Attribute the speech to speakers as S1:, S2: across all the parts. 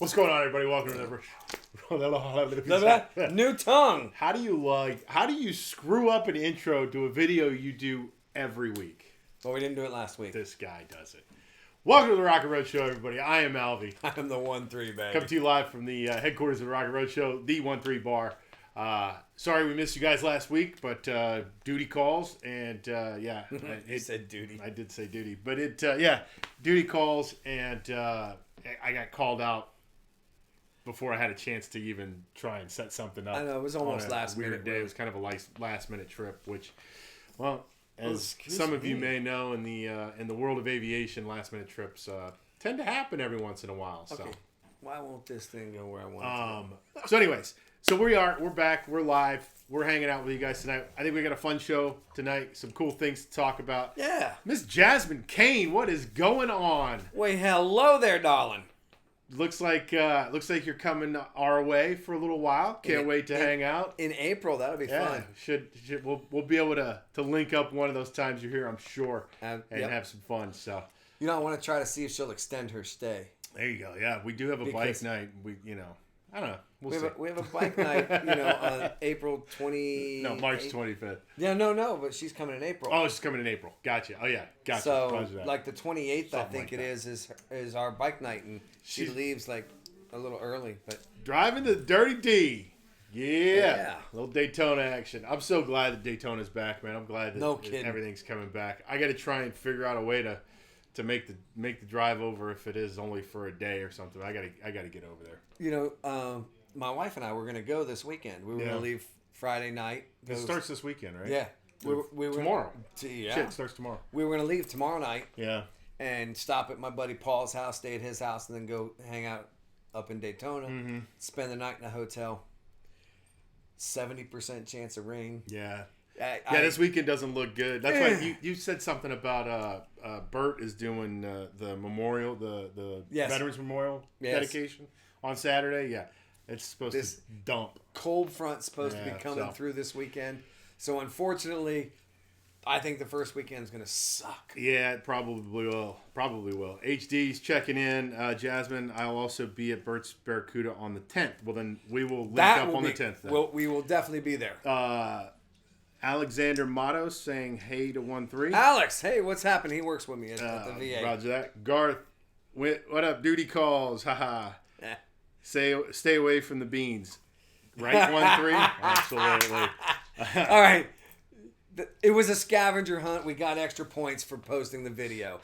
S1: What's going on, everybody? Welcome to the
S2: New tongue.
S1: How do you screw up an intro to a video you do every week?
S2: Well, we didn't do it last week.
S1: This guy does it. Welcome to the Rockling Road Show, everybody. I am Alvie.
S2: I'm the 1-3, baby.
S1: Come to you live from the headquarters of the Rockling Road Show, the 1-3 bar. Sorry we missed you guys last week, but duty calls and yeah.
S2: You said duty.
S1: I did say duty, but duty calls and I got called out before I had a chance to even try and set something up.
S2: I know, it was almost last
S1: weird
S2: minute.
S1: Day. It was kind of a last minute trip, which, well, as some of you may know, in the world of aviation, last minute trips tend to happen every once in a while. So,
S2: okay. Why won't this thing go where I want it to?
S1: So, anyways, we're back, we're live, we're hanging out with you guys tonight. I think we got a fun show tonight. Some cool things to talk about.
S2: Yeah.
S1: Miss Jasmine Kane, what is going on?
S2: Wait, hello there, darling.
S1: Looks like you're coming our way for a little while. Can't wait to hang out
S2: in April. That'll be fun.
S1: We'll be able to link up one of those times you're here, I'm sure, and
S2: yep.
S1: have some fun. So
S2: I want to try to see if she'll extend her stay.
S1: There you go. Yeah, we do have a bike night. I don't know.
S2: We have a bike night, on April 20.
S1: No, March 25th.
S2: Yeah, no, but she's coming in April.
S1: Oh, she's coming in April. Gotcha. Oh yeah, gotcha.
S2: So like the 28th,
S1: Something
S2: I think
S1: like
S2: is our bike night, and she leaves like a little early. But
S1: driving the Dirty D. Yeah. Little Daytona action. I'm so glad that Daytona's back, man. I'm glad that everything's coming back. I got to try and figure out a way to make the drive over if it is only for a day or something. I gotta get over there.
S2: My wife and I were gonna go this weekend. We were gonna leave Friday night.
S1: It starts this weekend, right?
S2: Yeah. We were
S1: tomorrow.
S2: Yeah.
S1: Shit, it starts tomorrow.
S2: We were gonna leave tomorrow night.
S1: Yeah.
S2: And stop at my buddy Paul's house, stay at his house, and then go hang out up in Daytona. Mm-hmm. Spend the night in a hotel. 70% chance of rain.
S1: Yeah. This weekend doesn't look good. That's why you said something about Bert is doing the memorial, the Veterans Memorial dedication on Saturday. Yeah, it's supposed to dump.
S2: Cold front's supposed to be coming through this weekend. So unfortunately, I think the first weekend's going to suck.
S1: Yeah, it probably will. HD's checking in. Jasmine, I'll also be at Bert's Barracuda on the 10th. Well, then we will link up on the 10th. Then.
S2: We will definitely be there.
S1: Alexander Matos saying hey to 1-3.
S2: Alex, hey, what's happening? He works with me at the VA.
S1: Roger that. Garth, what up? Duty calls. Haha. Stay away from the beans. Right, 1-3? Absolutely.
S2: All right. It was a scavenger hunt. We got extra points for posting the video.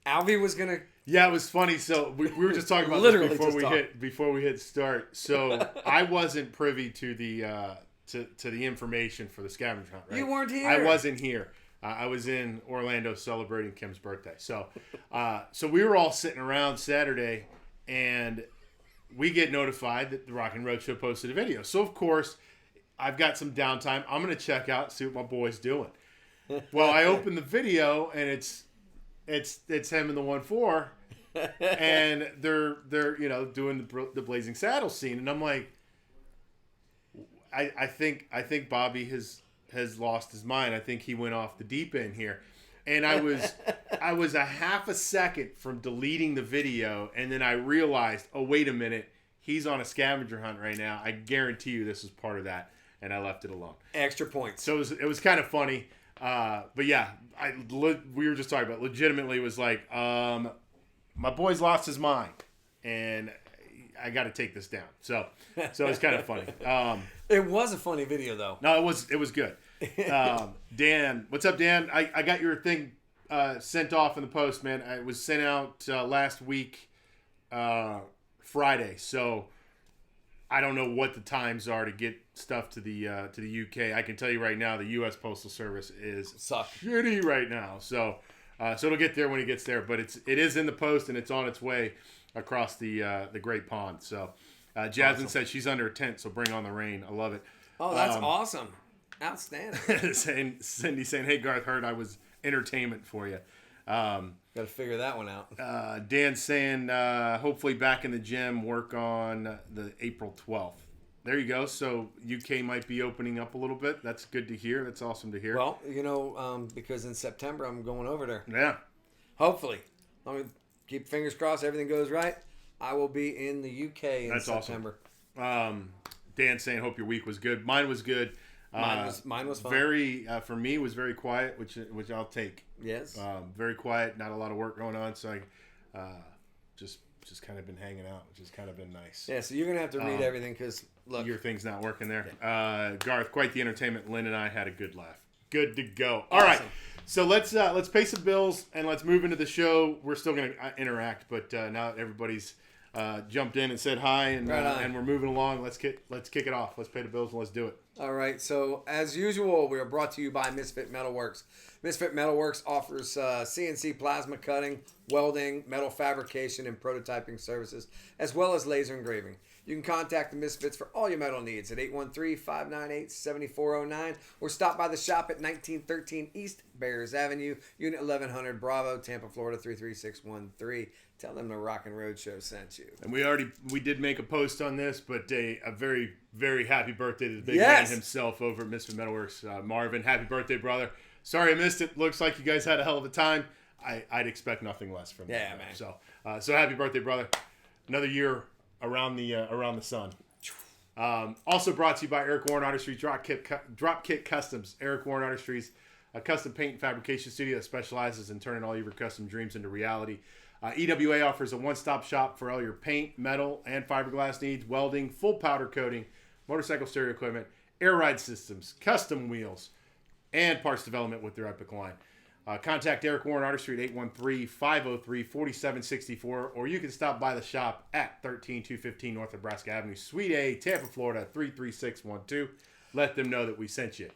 S2: Alvie was going to...
S1: Yeah, it was funny. So we were just talking about this before we hit start. So I wasn't privy to the... To the information for the scavenger hunt, right?
S2: You weren't here.
S1: I wasn't here. I was in Orlando celebrating Kim's birthday. So we were all sitting around Saturday, and we get notified that the Rockling Road Show posted a video. So, of course, I've got some downtime. I'm going to check out and see what my boy's doing. Well, I open the video, and it's him and the 1-4, and they're doing the Blazing Saddles scene, and I'm like, I think Bobby has lost his mind. I think he went off the deep end here. And I was a half a second from deleting the video, and then I realized, oh, wait a minute, he's on a scavenger hunt right now. I guarantee you this is part of that, and I left it alone.
S2: Extra points.
S1: So it was kind of funny. But yeah, we were just talking about legitimately was like, my boy's lost his mind, and I got to take this down. So it's kind of funny.
S2: It was a funny video, though.
S1: No, it was good. Dan, what's up, Dan? I got your thing sent off in the post, man. It was sent out last week, Friday. So I don't know what the times are to get stuff to the UK. I can tell you right now, the U.S. Postal Service is shitty right now. So it'll get there when it gets there. But it is in the post, and it's on its way across the Great Pond. So Jasmine said she's under a tent, so bring on the rain. I love it.
S2: Oh, that's awesome. Outstanding.
S1: Cindy saying, hey, Garth, heard I was entertainment for you.
S2: Got to figure that one out.
S1: Dan saying, hopefully back in the gym, work on the April 12th. There you go. So UK might be opening up a little bit. That's good to hear. That's awesome to hear.
S2: Well, because in September I'm going over there.
S1: Yeah.
S2: Hopefully. Let me keep fingers crossed everything goes right. I will be in the UK in
S1: That's
S2: September.
S1: Awesome. Dan saying, hope your week was good. Mine was good.
S2: Mine was fun.
S1: Very, for me, was very quiet, which I'll take.
S2: Yes.
S1: Very quiet, not a lot of work going on, so I just kind of been hanging out, which has kind of been nice.
S2: Yeah, so you're going to have to read everything because, look.
S1: Your thing's not working there.
S2: Yeah.
S1: Garth, quite the entertainment. Lynn and I had a good laugh. Good to go. All right, so let's pay some bills and let's move into the show. We're still going to interact, but now that everybody's jumped in and said hi and we're moving along, let's kick it off. Let's pay the bills and let's do it.
S2: All right, so as usual, we are brought to you by Misfit Metalworks. Misfit Metalworks offers CNC plasma cutting, welding, metal fabrication, and prototyping services, as well as laser engraving. You can contact the Misfits for all your metal needs at 813-598-7409 or stop by the shop at 1913 East Bears Avenue, Unit 1100 Bravo, Tampa, Florida 33613. Tell them the Rockling Road Show sent you.
S1: And we did make a post on this, but a very, very happy birthday to the big man himself over at Misfit Metalworks. Marvin, happy birthday, brother. Sorry I missed it. Looks like you guys had a hell of a time. I'd expect nothing less from you.
S2: Yeah, man.
S1: So happy birthday, brother. Another year around the sun. Also brought to you by Eric Warren Artistry Dropkick Customs. Eric Warren Artistry's a custom paint and fabrication studio that specializes in turning all your custom dreams into reality. EWA offers a one-stop shop for all your paint, metal, and fiberglass needs, welding, full powder coating, motorcycle stereo equipment, air ride systems, custom wheels, and parts development with their Epic line. Contact Eric Warren Artistry at 813-503-4764, or you can stop by the shop at 13215 North Nebraska Avenue, Suite A, Tampa, Florida 33612. Let them know that we sent you.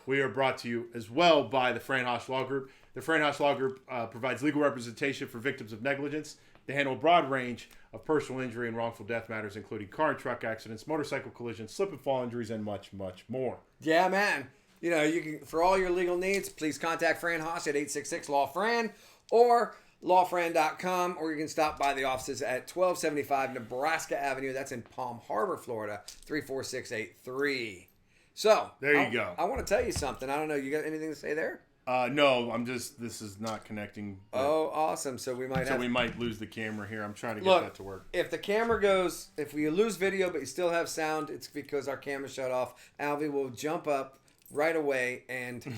S1: We are brought to you as well by the Franhosh Law Group. The Franhosh Law Group provides legal representation for victims of negligence. They handle a broad range of personal injury and wrongful death matters, including car and truck accidents, motorcycle collisions, slip and fall injuries, and much, much more.
S2: Yeah, man. You know, you can for all your legal needs, please contact Fran Haas at 866-LAW-FRAN or lawfran.com, or you can stop by the offices at 1275 Nebraska Avenue. That's in Palm Harbor, Florida, 34683. So,
S1: there you go.
S2: I want to tell you something. I don't know. You got anything to say there?
S1: No, this is not connecting.
S2: Oh, awesome. So we might
S1: lose the camera here. I'm trying to get that to work.
S2: If the camera goes, if we lose video but you still have sound, it's because our camera shut off. Alvie will jump up right away and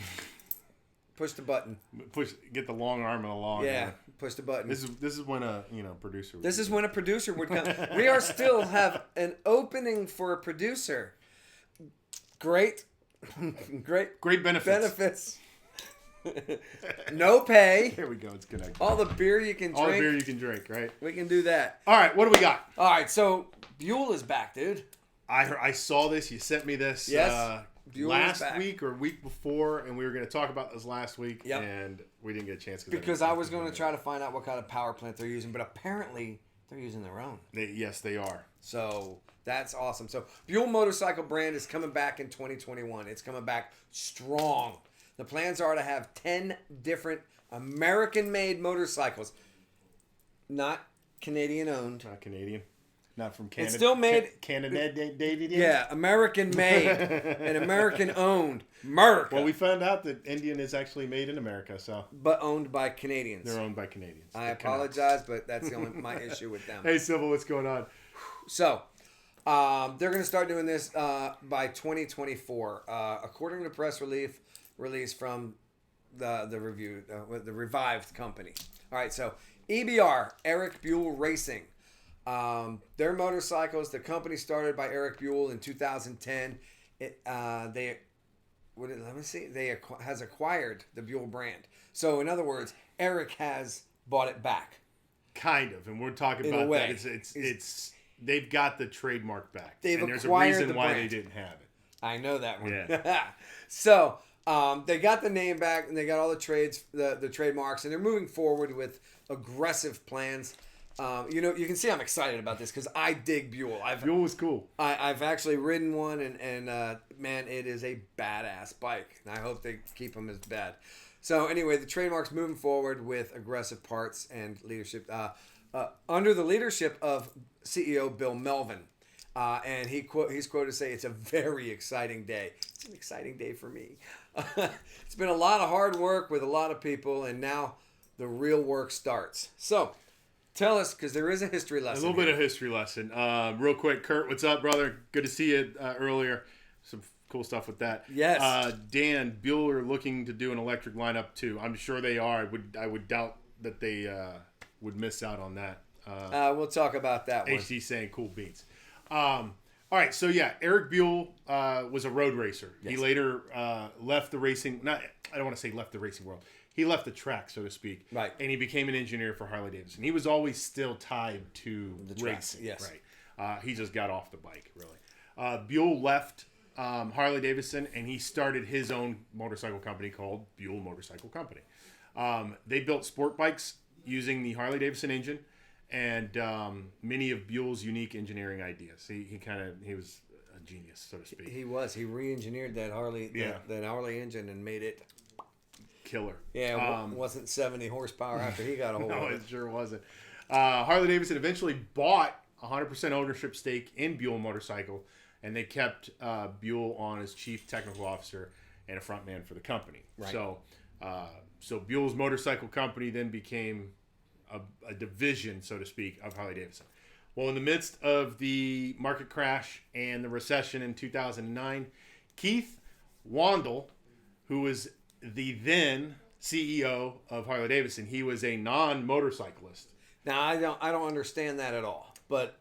S2: push the button.
S1: Get the long arm and the long.
S2: Yeah, push the button.
S1: This is when a producer.
S2: This is when a producer would come. We are still have an opening for a producer. Great benefits. No pay.
S1: Here we go. It's connected.
S2: All the beer you can drink.
S1: All the beer you can drink, right?
S2: We can do that.
S1: All right, what do we got?
S2: All right, so Buell is back, dude.
S1: I saw this. You sent me this last week or week before, and we were going to talk about this last week, and we didn't get a chance.
S2: Because I was going to try to find out what kind of power plant they're using, but apparently they're using their own.
S1: Yes, they are.
S2: So that's awesome. So Buell motorcycle brand is coming back in 2021. It's coming back strong. The plans are to have 10 different American-made motorcycles. Not Canadian-owned.
S1: Not Canadian. Not from Canada.
S2: It's still made...
S1: Canada.
S2: Yeah, American-made and American-owned. America.
S1: Well, we found out that Indian is actually made in America, so...
S2: But owned by Canadians.
S1: They're owned by Canadians.
S2: I apologize, but that's the only my issue with them.
S1: Hey, Sybil, what's going on?
S2: So... they're going to start doing this by 2024, according to press release from the review, the revived company. All right, so EBR, Eric Buell Racing. Their motorcycles, the company started by Eric Buell in 2010. They has acquired the Buell brand. So in other words, Eric has bought it back.
S1: Kind of, and we're talking about that. It's they've got the trademark back.
S2: And
S1: there's a reason why they didn't have it.
S2: I know that one.
S1: Yeah.
S2: So they got the name back and they got all the the trademarks, and they're moving forward with aggressive plans. You can see I'm excited about this because I dig Buell.
S1: Buell was cool.
S2: I've actually ridden one, and man, it is a badass bike. And I hope they keep them as bad. So anyway, the trademark's moving forward with aggressive parts and leadership. Under the leadership of CEO Bill Melvin. And he's quoted to say, "It's a very exciting day." It's an exciting day for me. It's been a lot of hard work with a lot of people, and now the real work starts. So, Tell us, because there is a history
S1: A
S2: lesson.
S1: little bit of history lesson. Real quick, Kurt, what's up, brother? Good to see you earlier. Some cool stuff with that.
S2: Yes.
S1: Dan, Buell are looking to do an electric lineup too. I'm sure they are. I would doubt that they would miss out on that.
S2: We'll talk about that one.
S1: HD saying cool beats. All right, so yeah, Eric Buell was a road racer.
S2: Yes.
S1: He later left the racing. I don't want to say left the racing world. He left the track, so to speak.
S2: Right.
S1: And he became an engineer for Harley Davidson. He was always still tied to
S2: The
S1: racing.
S2: track, yes.
S1: Right. He just got off the bike, really. Buell left Harley Davidson, and he started his own motorcycle company called Buell Motorcycle Company. They built sport bikes using the Harley Davidson engine and many of Buell's unique engineering ideas. He was a genius, so to speak.
S2: He was. He re-engineered that Harley, that Harley engine and made it
S1: killer.
S2: Yeah, it wasn't 70 horsepower after he got a hold
S1: no,
S2: of
S1: it sure wasn't. Harley Davidson eventually bought 100% ownership stake in Buell Motorcycle, and they kept Buell on as chief technical officer and a front man for the company.
S2: Right.
S1: So Buell's motorcycle company then became a division, so to speak, of Harley Davidson. Well, in the midst of the market crash and the recession in 2009, Keith Wandel, who was the then CEO of Harley Davidson, he was a non-motorcyclist.
S2: Now, I don't understand that at all, but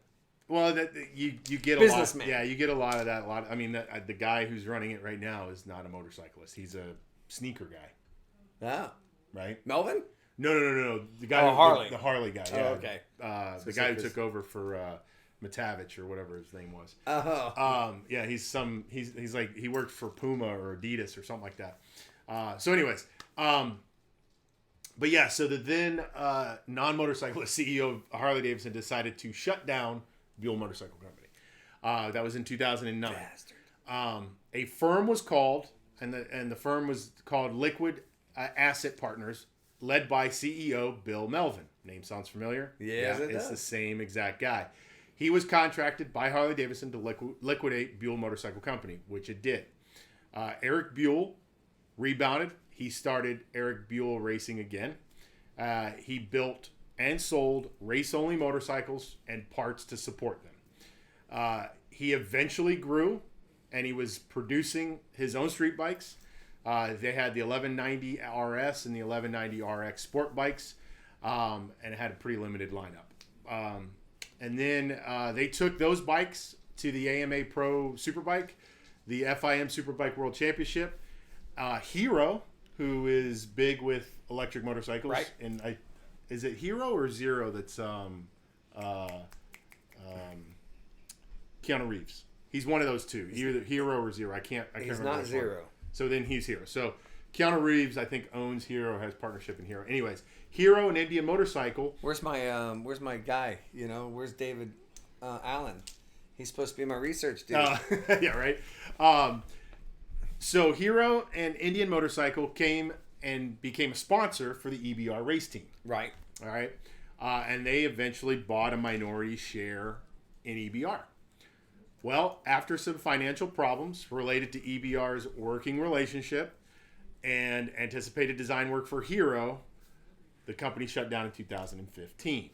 S1: well, you get a
S2: businessman.
S1: lot. Yeah, you get a lot of that. I mean, the guy who's running it right now is not a motorcyclist. He's a sneaker guy.
S2: Oh.
S1: Right?
S2: Melvin?
S1: No. The guy
S2: Harley.
S1: The Harley guy. Yeah.
S2: Oh, okay.
S1: The guy who took over for Matavich or whatever his name was.
S2: Oh.
S1: Yeah, he's like he worked for Puma or Adidas or something like that. So anyways, but yeah, so the then non-motorcyclist CEO of Harley Davidson decided to shut down Buell Motorcycle Company. That was in 2009.
S2: Bastard.
S1: A firm was called, and the firm was called Liquid Asset Partners, led by CEO Bill Melvin. Name sounds familiar?
S2: Yes, it
S1: it's
S2: does.
S1: the same exact guy. He was contracted by Harley Davidson to liquidate Buell Motorcycle Company, which it did. Eric Buell rebounded. He started Eric Buell Racing again. He built and sold race-only motorcycles and parts to support them. He eventually grew, and he was producing his own street bikes. They had the 1190 RS and the 1190 RX sport bikes, and it had a pretty limited lineup. And then they took those bikes to the AMA Pro Superbike, the FIM Superbike World Championship. Hero, who is big with electric motorcycles,
S2: right?
S1: And is it Hero or Zero that's Keanu Reeves? He's one of those two, either Hero or Zero. I can't
S2: He's
S1: remember.
S2: not Zero.
S1: So then he's Hero. So Keanu Reeves, I think, owns Hero, has partnership in Hero. Anyways, Hero and Indian Motorcycle.
S2: Where's my guy? Where's David Allen? He's supposed to be my research dude.
S1: Yeah, right. So Hero and Indian Motorcycle came and became a sponsor for the EBR race team.
S2: Right.
S1: All right. And they eventually bought a minority share in EBR. Well, after some financial problems related to EBR's working relationship and anticipated design work for Hero, the company shut down in 2015.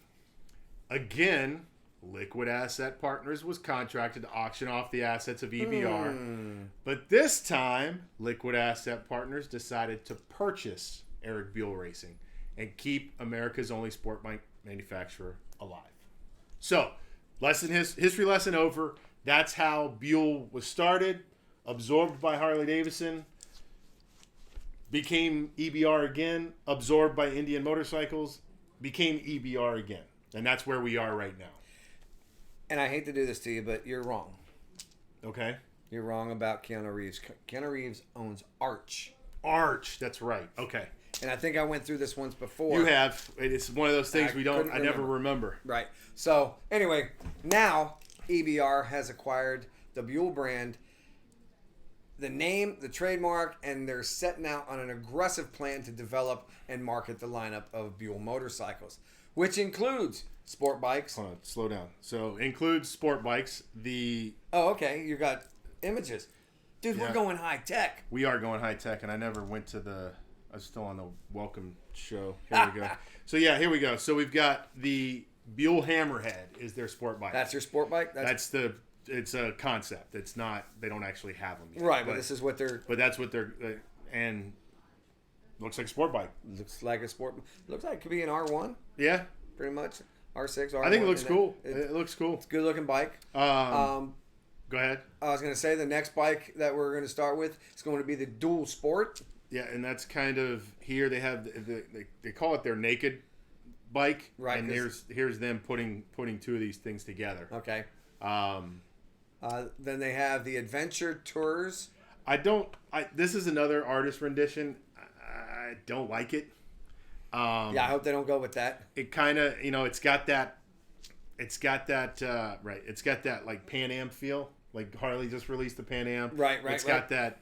S1: Again, Liquid Asset Partners was contracted to auction off the assets of EBR. But this time, Liquid Asset Partners decided to purchase Eric Buell Racing and keep America's only sport bike manufacturer alive. So, history lesson over. That's how Buell was started, absorbed by Harley Davidson, became EBR again, absorbed by Indian Motorcycles, became EBR again. And that's where we are right now.
S2: And I hate to do this to you, but you're wrong.
S1: Okay.
S2: You're wrong about Keanu Reeves. Keanu Reeves owns Arch.
S1: Arch, that's right. Okay.
S2: And I think I went through this once before.
S1: You have. It's one of those things I never remember.
S2: Right. So, anyway, now EBR has acquired the Buell brand, the name, the trademark, and they're setting out on an aggressive plan to develop and market the lineup of Buell motorcycles, which includes sport bikes.
S1: Hold on, slow down. So, includes sport bikes.
S2: Oh, okay. You got images. Dude, we're going high tech.
S1: We are going high tech, and I never went to the I'm still on the welcome show. Here we go. So yeah, here we go. So we've got the Buell Hammerhead is their sport bike.
S2: That's your sport bike?
S1: It's a concept. It's not, they don't actually have them yet.
S2: Right, but this is what they're...
S1: But that's what they're, and looks like a sport bike.
S2: Looks like a sport... Looks like it could be an R1.
S1: Yeah.
S2: Pretty much. R6, R1.
S1: I think it looks cool. It looks cool.
S2: It's a good looking bike.
S1: Go ahead.
S2: I was going to say the next bike that we're going to start with is going to be the Dual Sport.
S1: Yeah, and that's kind of, here they have, they call it their naked bike.
S2: Right.
S1: And here's them putting two of these things together.
S2: Okay. Then they have the Adventure Tours.
S1: This is another artist rendition. I don't like it.
S2: Yeah, I hope they don't go with that.
S1: It kind of, it's got that like Pan Am feel. Like Harley just released the Pan Am.
S2: Right.
S1: It's got that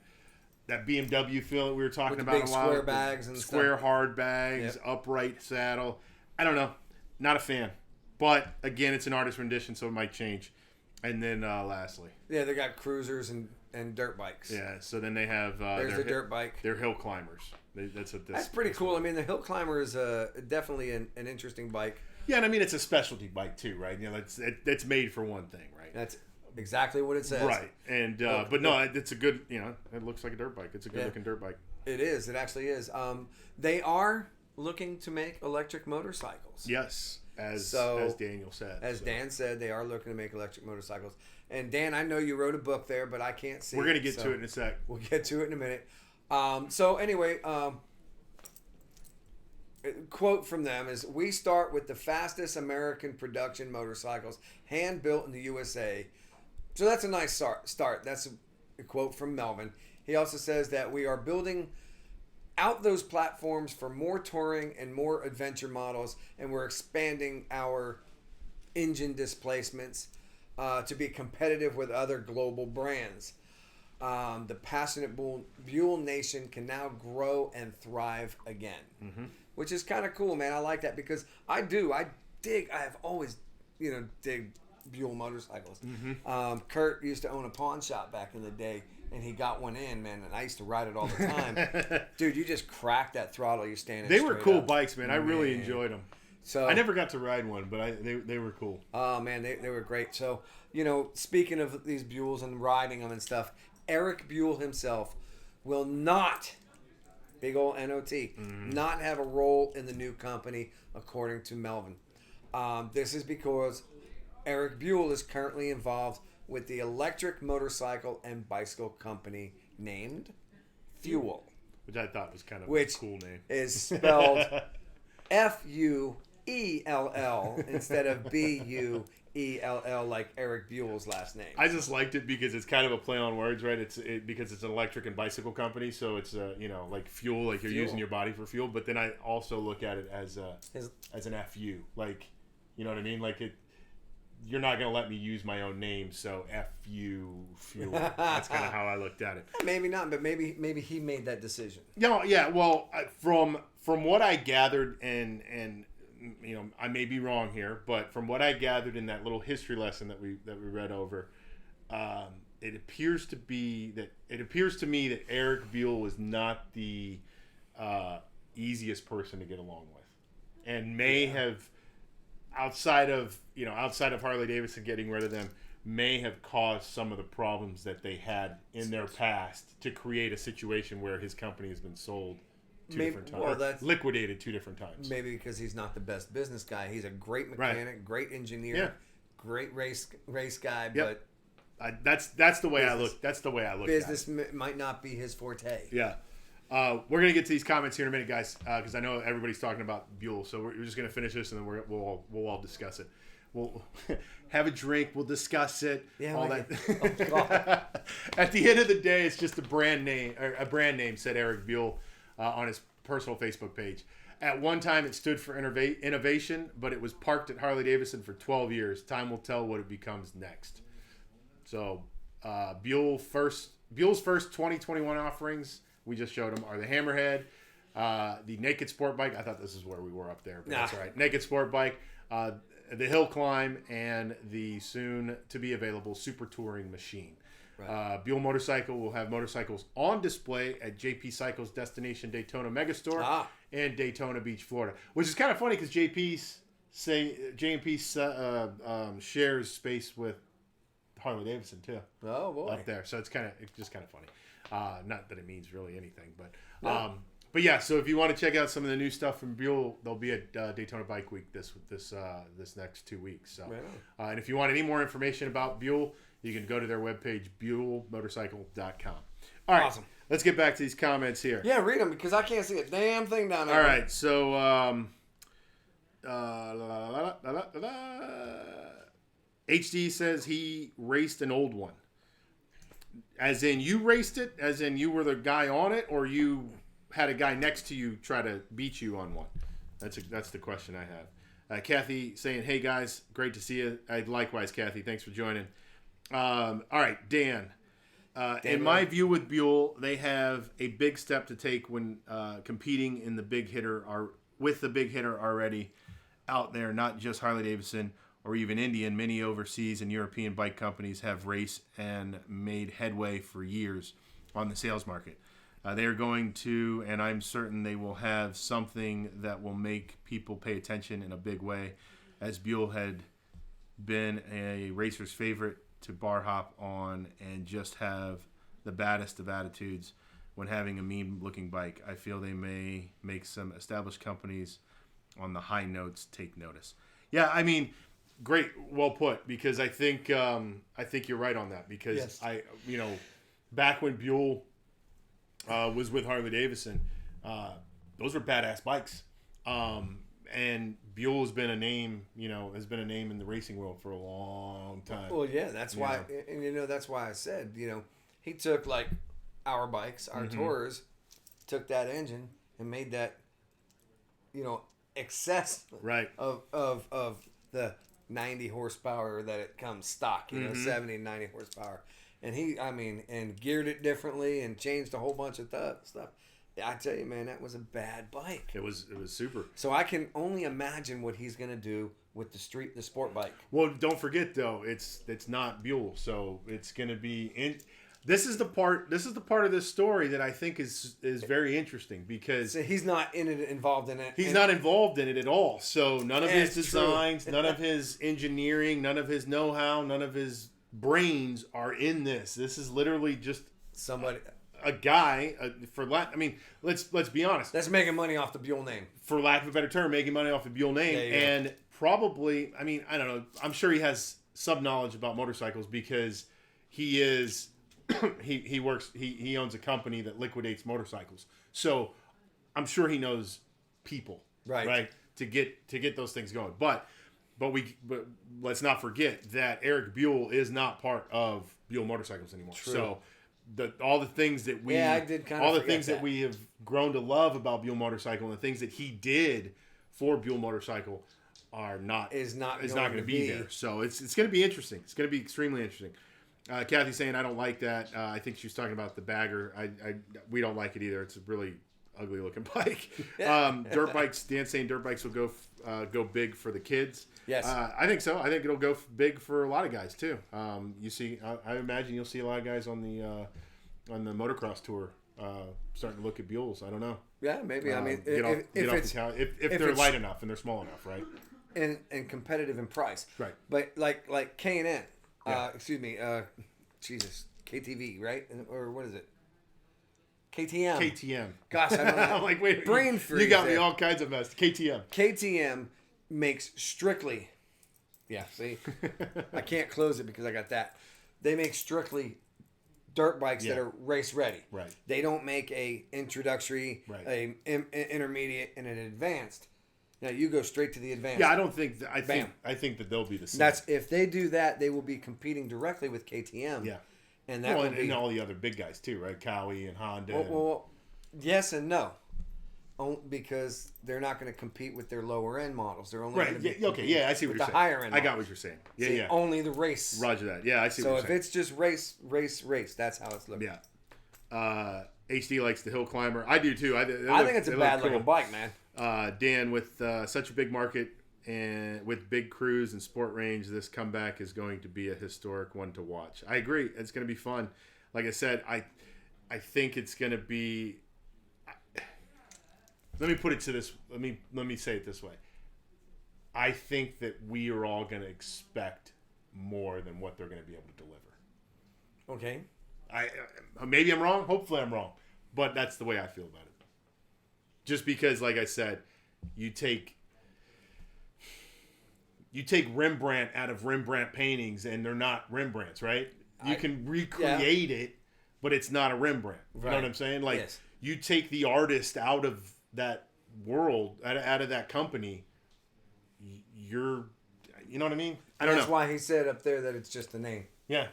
S1: BMW feel that we were talking about
S2: big
S1: a while.
S2: Square bags and
S1: square
S2: stuff.
S1: hard bags, upright saddle. I don't know. Not a fan. But again, it's an artist rendition, so it might change. And then lastly.
S2: Yeah, they got cruisers and dirt bikes.
S1: Yeah, so then they have
S2: there's the dirt bike.
S1: They're hill climbers. That's
S2: pretty cool. I mean, the hill climber is definitely an interesting bike.
S1: Yeah, and I mean it's a specialty bike too, right? It's made for one thing, right?
S2: That's exactly what it says.
S1: Right. And but no, it's a good, it looks like a dirt bike. It's a good looking dirt bike.
S2: It is. It actually is. They are looking to make electric motorcycles.
S1: Yes, as Daniel said.
S2: Dan said, they are looking to make electric motorcycles. And Dan, I know you wrote a book there, but I can't see.
S1: We're going to get to it in a sec.
S2: We'll get to it in a minute. So anyway, quote from them is, "We start with the fastest American production motorcycles, hand built in the USA." So that's a nice start. That's a quote from Melvin. He also says that we are building out those platforms for more touring and more adventure models, and we're expanding our engine displacements to be competitive with other global brands. The passionate Buell Nation can now grow and thrive again, which is kind of cool, man. I like that because I have always, dig Buell motorcycles. Kurt used to own a pawn shop back in the day, and he got one in, man, and I used to ride it all the time. Dude, you just crack that throttle, you're standing
S1: They were cool
S2: up.
S1: bikes, man. I really enjoyed them.
S2: So
S1: I never got to ride one, but they were cool.
S2: Oh, man, they were great. So, speaking of these Buells and riding them and stuff, Eric Buell himself will not, big ol' N-O-T, not have a role in the new company, according to Melvin. This is because Eric Buell is currently involved with the electric motorcycle and bicycle company named Fuel.
S1: Which I thought was kind of a cool name.
S2: Is spelled Fuell instead of Buell like Eric Buell's last name.
S1: I just liked it because it's kind of a play on words, right? Because it's an electric and bicycle company, so it's like fuel, like you're using your body for fuel. But then I also look at it as an FU, like, you know what I mean? Like you're not going to let me use my own name, so FU fuel. That's kind of how I looked at it.
S2: Maybe not, but maybe he made that decision.
S1: Yeah. Well, from what I gathered, and I may be wrong here, but from what I gathered in that little history lesson that we read over, it appears to me that Eric Buell was not the easiest person to get along with, and may have. Outside of Harley Davidson getting rid of them, may have caused some of the problems that they had in their past to create a situation where his company has been sold two different times, liquidated 2 different times.
S2: Maybe because he's not the best business guy. He's a great mechanic, great engineer, great race guy, but
S1: that's the way I look. That's the way I look.
S2: Business might not be his forte.
S1: Yeah. We're going to get to these comments here in a minute, guys, because I know everybody's talking about Buell. So we're just going to finish this, and then we'll all discuss it. We'll have a drink. We'll discuss it.
S2: Yeah,
S1: all that. Oh, God. At the end of the day, it's just a brand name, said Eric Buell on his personal Facebook page. At one time, it stood for innovation, but it was parked at Harley Davidson for 12 years. Time will tell what it becomes next. So Buell's first 2021 offerings, we just showed them, are the Hammerhead, the Naked Sport Bike. I thought this is where we were up there, but that's all right. Naked Sport Bike, the Hill Climb, and the soon-to-be-available Super Touring Machine.
S2: Right.
S1: Buell Motorcycle will have motorcycles on display at JP Cycles Destination Daytona Megastore and Daytona Beach, Florida. Which is kind of funny because JP shares space with Harley Davidson too.
S2: Oh boy,
S1: up there. So it's just kind of funny. Not that it means really anything, but but yeah. So if you want to check out some of the new stuff from Buell, they'll be at Daytona Bike Week this next 2 weeks. So and if you want any more information about Buell, you can go to their webpage, buellmotorcycle.com. All right, awesome. Let's get back to these comments here.
S2: Yeah, read them because I can't see a damn thing down there.
S1: All right, so HD says he raced an old one. As in you raced it? As in you were the guy on it? Or you had a guy next to you try to beat you on one? That's the question I have. Kathy saying, hey guys, great to see you. Likewise, Kathy. Thanks for joining. All right, Dan. In my view with Buell, they have a big step to take when competing in the big hitter with the big hitter already out there, not just Harley Davidson or even Indian. Many overseas and European bike companies have raced and made headway for years on the sales market. They are going to, and I'm certain they will have something that will make people pay attention in a big way, as Buell had been a racer's favorite to bar hop on and just have the baddest of attitudes when having a mean-looking bike. I feel they may make some established companies on the high notes take notice. Yeah, I mean, great, well put. Because I think you're right on that. Because back when Buell was with Harley Davidson, those were badass bikes. And Buell has been a name, in the racing world for a long time.
S2: Well, yeah, that's why, and that's why I said, he took like our bikes, our Tours, took that engine and made that, excess of the 90 horsepower that it comes stock, 70, 90 horsepower. And and geared it differently and changed a whole bunch of stuff. I tell you, man, that was a bad bike.
S1: It was super.
S2: So I can only imagine what he's going to do with the sport bike.
S1: Well, don't forget though, it's not Buell, so it's going to be This is the part of this story that I think is very interesting because
S2: so he's not involved in it.
S1: He's not involved in it at all. So none of his designs, none of his engineering, none of his know-how, none of his brains are in this. This is literally just
S2: somebody.
S1: A guy, let's be honest.
S2: That's making money off the Buell name.
S1: For lack of a better term, making money off the Buell name. And probably, I don't know, I'm sure he has some knowledge about motorcycles because he is, he owns a company that liquidates motorcycles. So I'm sure he knows people, right? To get those things going. But let's not forget that Eric Buell is not part of Buell Motorcycles anymore. True. So all the things that we have grown to love about Buell Motorcycle and the things that he did for Buell Motorcycle is not going to be there. So it's going to be interesting. It's going to be extremely interesting. Kathy's saying I don't like that. I think she was talking about the bagger. We don't like it either. It's a really ugly looking bike. Dirt bikes. Dan's saying dirt bikes will go big for the kids.
S2: Yes,
S1: I think so. I think it'll go big for a lot of guys too. You see, I imagine you'll see a lot of guys on the motocross tour starting to look at Buells. I don't know.
S2: Yeah, maybe.
S1: If they're light enough and they're small enough, right?
S2: And competitive in price,
S1: right?
S2: But like K&N, KTV, right? Or what is it? KTM. Gosh, I don't know.
S1: I'm like, wait,
S2: brain freeze.
S1: You got me all kinds of mess.
S2: KTM makes strictly. Yeah, see, I can't close it because I got that. They make strictly dirt bikes that are race ready.
S1: Right.
S2: They don't make a introductory, intermediate, and an advanced. Now you go straight to the advanced.
S1: Yeah, I don't think. I think that they'll be the same.
S2: If they do that, they will be competing directly with KTM.
S1: Yeah.
S2: And that
S1: and all the other big guys too, right? Cowie and Honda.
S2: Well, yes and no. Because they're not going to compete with their lower end models. They're only going to be
S1: I see what you're saying.
S2: The higher end.
S1: I got what you're saying. Yeah.
S2: Only the race.
S1: Roger that. Yeah, I see.
S2: So
S1: what you're saying.
S2: If it's just race, that's how it's looking.
S1: Yeah. HD likes the hill climber. I do too.
S2: I think it's a bad looking bike, man.
S1: Dan, with such a big market and with big crews and sport range, this comeback is going to be a historic one to watch. I agree. It's going to be fun. Like I said, I think it's going to be. Let me put it to this. Let me say it this way. I think that we are all going to expect more than what they're going to be able to deliver.
S2: Okay.
S1: Maybe I'm wrong. Hopefully I'm wrong. But that's the way I feel about it. Just because, like I said, you take Rembrandt out of Rembrandt paintings, and they're not Rembrandts, right? You can recreate it, but it's not a Rembrandt. You know what I'm saying? Like,
S2: yes.
S1: You take the artist out of that world, out of that company, you know what I mean? I don't know.
S2: That's why he said up there that it's just a name.
S1: Yeah.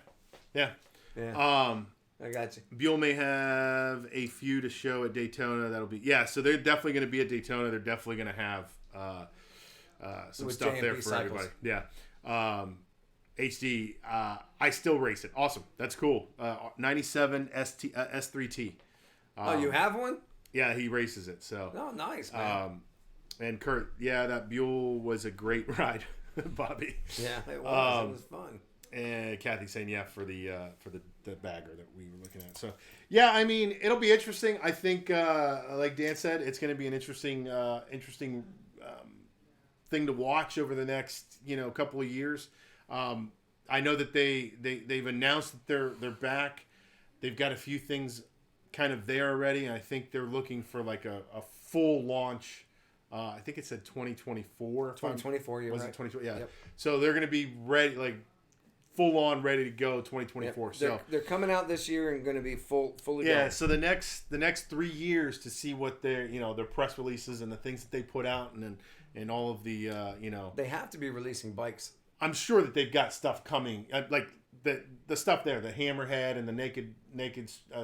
S2: I got you.
S1: Buell may have a few to show at Daytona. That'll be so they're definitely going to be at Daytona. They're definitely going to have some
S2: with
S1: stuff
S2: JMP
S1: there for
S2: cycles.
S1: everybody. Yeah. HD. I still race it. Awesome. That's cool. 97 S3T.
S2: Oh, you have one?
S1: Yeah, he races it. So.
S2: Oh, nice, man.
S1: And Kurt, that Buell was a great ride, Bobby.
S2: Yeah, it was. It was fun.
S1: And Kathy saying for the bagger that we were looking at. So I mean, it'll be interesting. I think like Dan said, it's going to be an interesting thing to watch over the next couple of years. I know that they've announced that they're back. They've got a few things kind of there already, and I think they're looking for like a full launch. I think it said 2024.
S2: 2024, you're
S1: was
S2: right.
S1: it 2024? Yeah.
S2: Yep.
S1: So they're going to be ready, like full on, ready to go 2024.
S2: Yep. They're coming out this year and going to be fully
S1: yeah.
S2: going.
S1: So the next 3 years to see what their their press releases and the things that they put out and all of the
S2: They have to be releasing bikes.
S1: I'm sure that they've got stuff coming, like the stuff there, the Hammerhead and the naked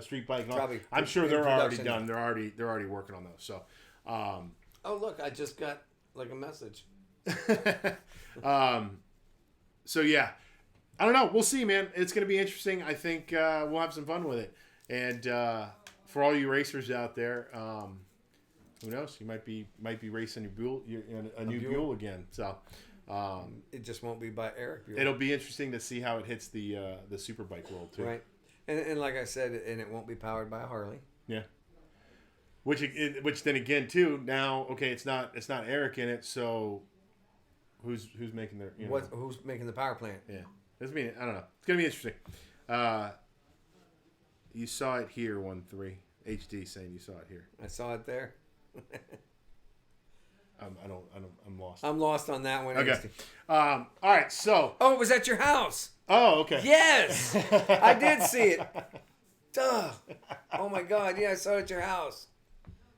S1: street bike. And all.
S2: Probably
S1: I'm sure
S2: in
S1: they're already
S2: production.
S1: done. They're already working on those. So.
S2: Oh, look! I just got like a message.
S1: So yeah, I don't know. We'll see, man. It's going to be interesting. I think we'll have some fun with it. And for all you racers out there, who knows? You might be racing a new Buell again. So
S2: It just won't be by Eric Buell.
S1: it'll be interesting to see how it hits the superbike world too.
S2: Right. And like I said, and it won't be powered by a Harley.
S1: Yeah. Which then again too, now okay, it's not Eric in it, so who's making their
S2: Who's making the power plant?
S1: Yeah. I don't know. It's gonna be interesting. You saw it here, 1-3. HD saying you saw it here.
S2: I saw it there.
S1: I'm lost.
S2: I'm lost on that one.
S1: Okay. All right, so
S2: Oh, it was at your house.
S1: oh, okay.
S2: Yes, I did see it. Duh. Oh my God. Yeah, I saw it at your house.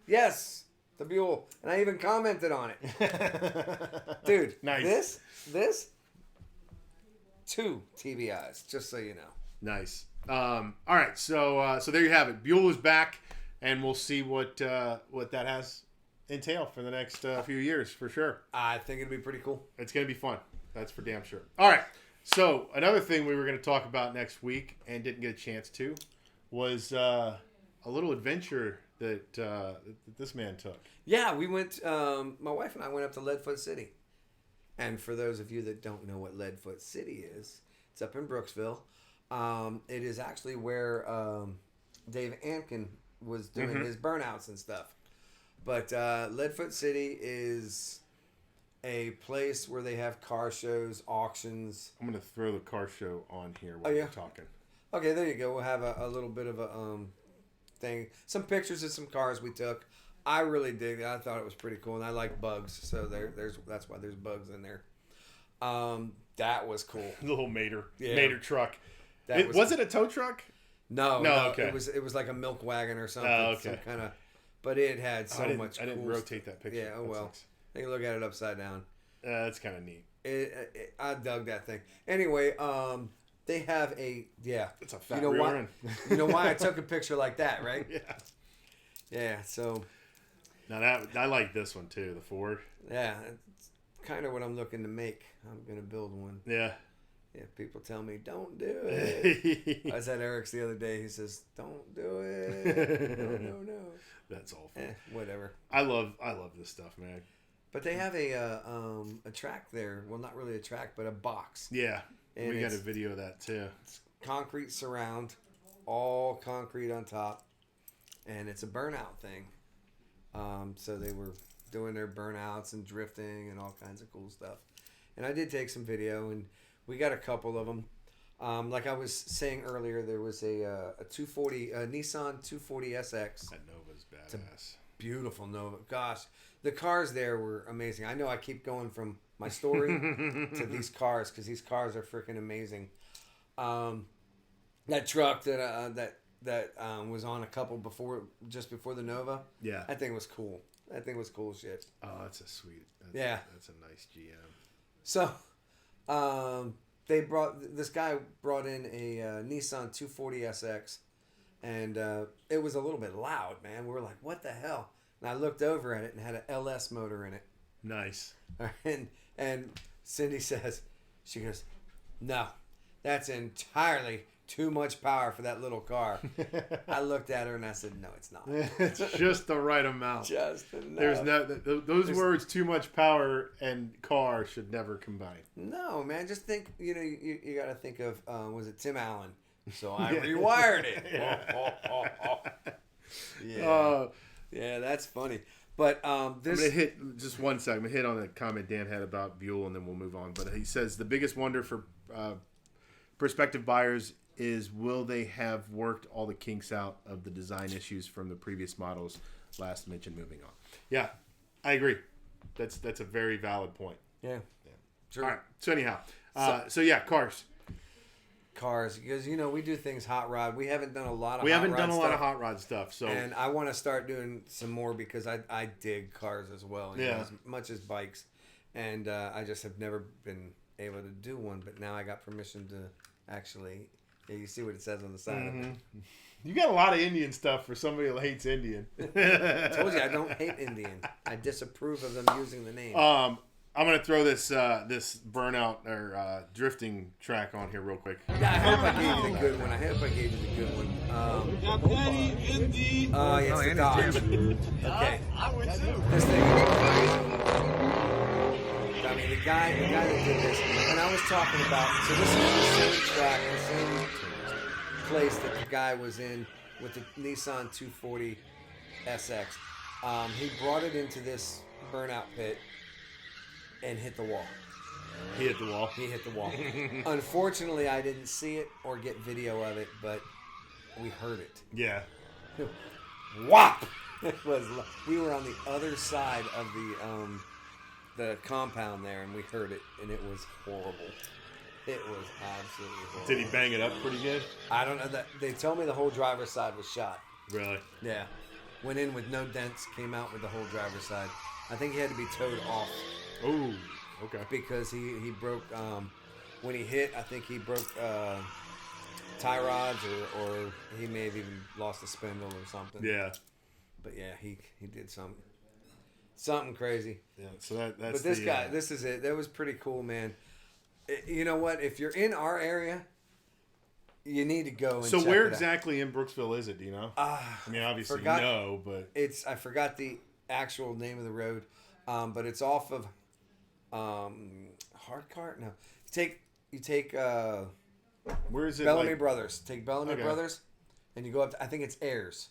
S2: Yes, the Buell, and I even commented on it. Dude,
S1: Nice.
S2: This, 2 TBIs, just so you know.
S1: Nice. All right, so there you have it. Buell is back, and we'll see what that has entail for the next few years for sure.
S2: I think it'd be pretty cool.
S1: It's gonna be fun. That's for damn sure. All right. So another thing we were gonna talk about next week and didn't get a chance to was a little adventure that this man took.
S2: Yeah, we went. My wife and I went up to Leadfoot City, and for those of you that don't know what Leadfoot City is, it's up in Brooksville. It is actually where Dave Ankin was doing his burnouts and stuff. But Leadfoot City is a place where they have car shows, auctions.
S1: I'm gonna throw the car show on here while we're talking.
S2: Okay, there you go. We'll have a little bit of a thing. Some pictures of some cars we took. I really dig it. I thought it was pretty cool, and I like bugs, so that's why there's bugs in there. That was cool.
S1: The little Mater truck.
S2: Was
S1: it a tow truck?
S2: No.
S1: Okay.
S2: It was like a milk wagon or something.
S1: Oh, okay.
S2: Some kind of, but it had so much.
S1: I didn't rotate that picture.
S2: Yeah. Oh well. Take a look at it upside down.
S1: That's kind of neat.
S2: I dug that thing. Anyway, they have
S1: It's a fat
S2: rear
S1: rear end.
S2: You know why I took a picture like that, right?
S1: Yeah.
S2: Yeah. So.
S1: Now I like this one too, the Ford.
S2: Yeah, it's kind of what I'm looking to make. I'm gonna build one.
S1: Yeah.
S2: Yeah. People tell me don't do it. I was at Eric's the other day. He says, "Don't do it." No.
S1: That's awful.
S2: Whatever.
S1: I love this stuff, man.
S2: But they have a track there. Well, not really a track, but a box.
S1: Yeah,
S2: and
S1: we got a video of that too.
S2: It's concrete surround, all concrete on top, and it's a burnout thing. So they were doing their burnouts and drifting and all kinds of cool stuff. And I did take some video, and we got a couple of them. Like I was saying earlier, there was a 240, a Nissan 240 SX.
S1: That Nova's badass.
S2: It's a beautiful Nova. Gosh, the cars there were amazing. I know I keep going from my story to these cars because these cars are freaking amazing. That truck that was on a couple just before the Nova.
S1: Yeah,
S2: that thing was cool. That thing was cool as shit.
S1: Oh, that's a sweet. That's a nice GM.
S2: So, this guy brought in a Nissan 240 SX, and it was a little bit loud, man. We were like, "What the hell?" And I looked over at it and had an LS motor in it.
S1: Nice.
S2: And Cindy says, she goes, "No, that's entirely too much power for that little car." I looked at her and I said, "No, it's not.
S1: It's just the right amount.
S2: Just enough."
S1: There's those words, too much power and car, should never combine.
S2: No, man. Just think. You got to think of was it Tim Allen? So I rewired it. Yeah. Yeah, that's funny. But
S1: I'm gonna hit just one second. I'm gonna hit on the comment Dan had about Buell, and then we'll move on. But he says the biggest wonder for prospective buyers is, will they have worked all the kinks out of the design issues from the previous models last mentioned moving on? Yeah, I agree. That's a very valid point.
S2: Yeah. Sure.
S1: All right. So anyhow, so yeah, cars,
S2: because we do things hot rod. We haven't done a lot of
S1: hot rod stuff. So,
S2: and I want to start doing some more because I dig cars as well. As much as bikes, and I just have never been able to do one. But now I got permission to actually. Yeah, you see what it says on the side of it.
S1: You got a lot of Indian stuff for somebody who hates Indian.
S2: I told you I don't hate Indian. I disapprove of them using the name.
S1: I'm gonna throw this burnout or drifting track on here real quick.
S2: Yeah, I hope I gave you the good one. It's the Dodge. Okay. This thing is crazy. I mean, the guy that did this, and I was talking about. So this is the same track, the same place that the guy was in with the Nissan 240 SX. He brought it into this burnout pit and hit the wall.
S1: He hit the wall.
S2: Unfortunately, I didn't see it or get video of it, but we heard it.
S1: Yeah.
S2: Whop! We were on the other side of the compound there, and we heard it, and it was horrible. It was absolutely horrible.
S1: Did he bang it up pretty good?
S2: I don't know. That they told me the whole driver's side was shot.
S1: Really?
S2: Yeah. Went in with no dents, came out with the whole driver's side. I think he had to be towed off.
S1: Oh, okay.
S2: Because he broke, when he hit, I think he broke tie rods or he may have even lost a spindle or something.
S1: Yeah.
S2: But yeah, he did something crazy.
S1: Yeah, so that's
S2: But this guy, this is it. That was pretty cool, man. You know what? If you're in our area, you need to go and
S1: So
S2: check
S1: where
S2: it
S1: exactly in Brooksville is it, do you know? I mean, obviously but...
S2: I forgot the actual name of the road, but it's off of Hardcart? No. You take
S1: where is it?
S2: Bellamy Brothers. Take Bellamy Brothers, and you go up to, I think it's Ayers.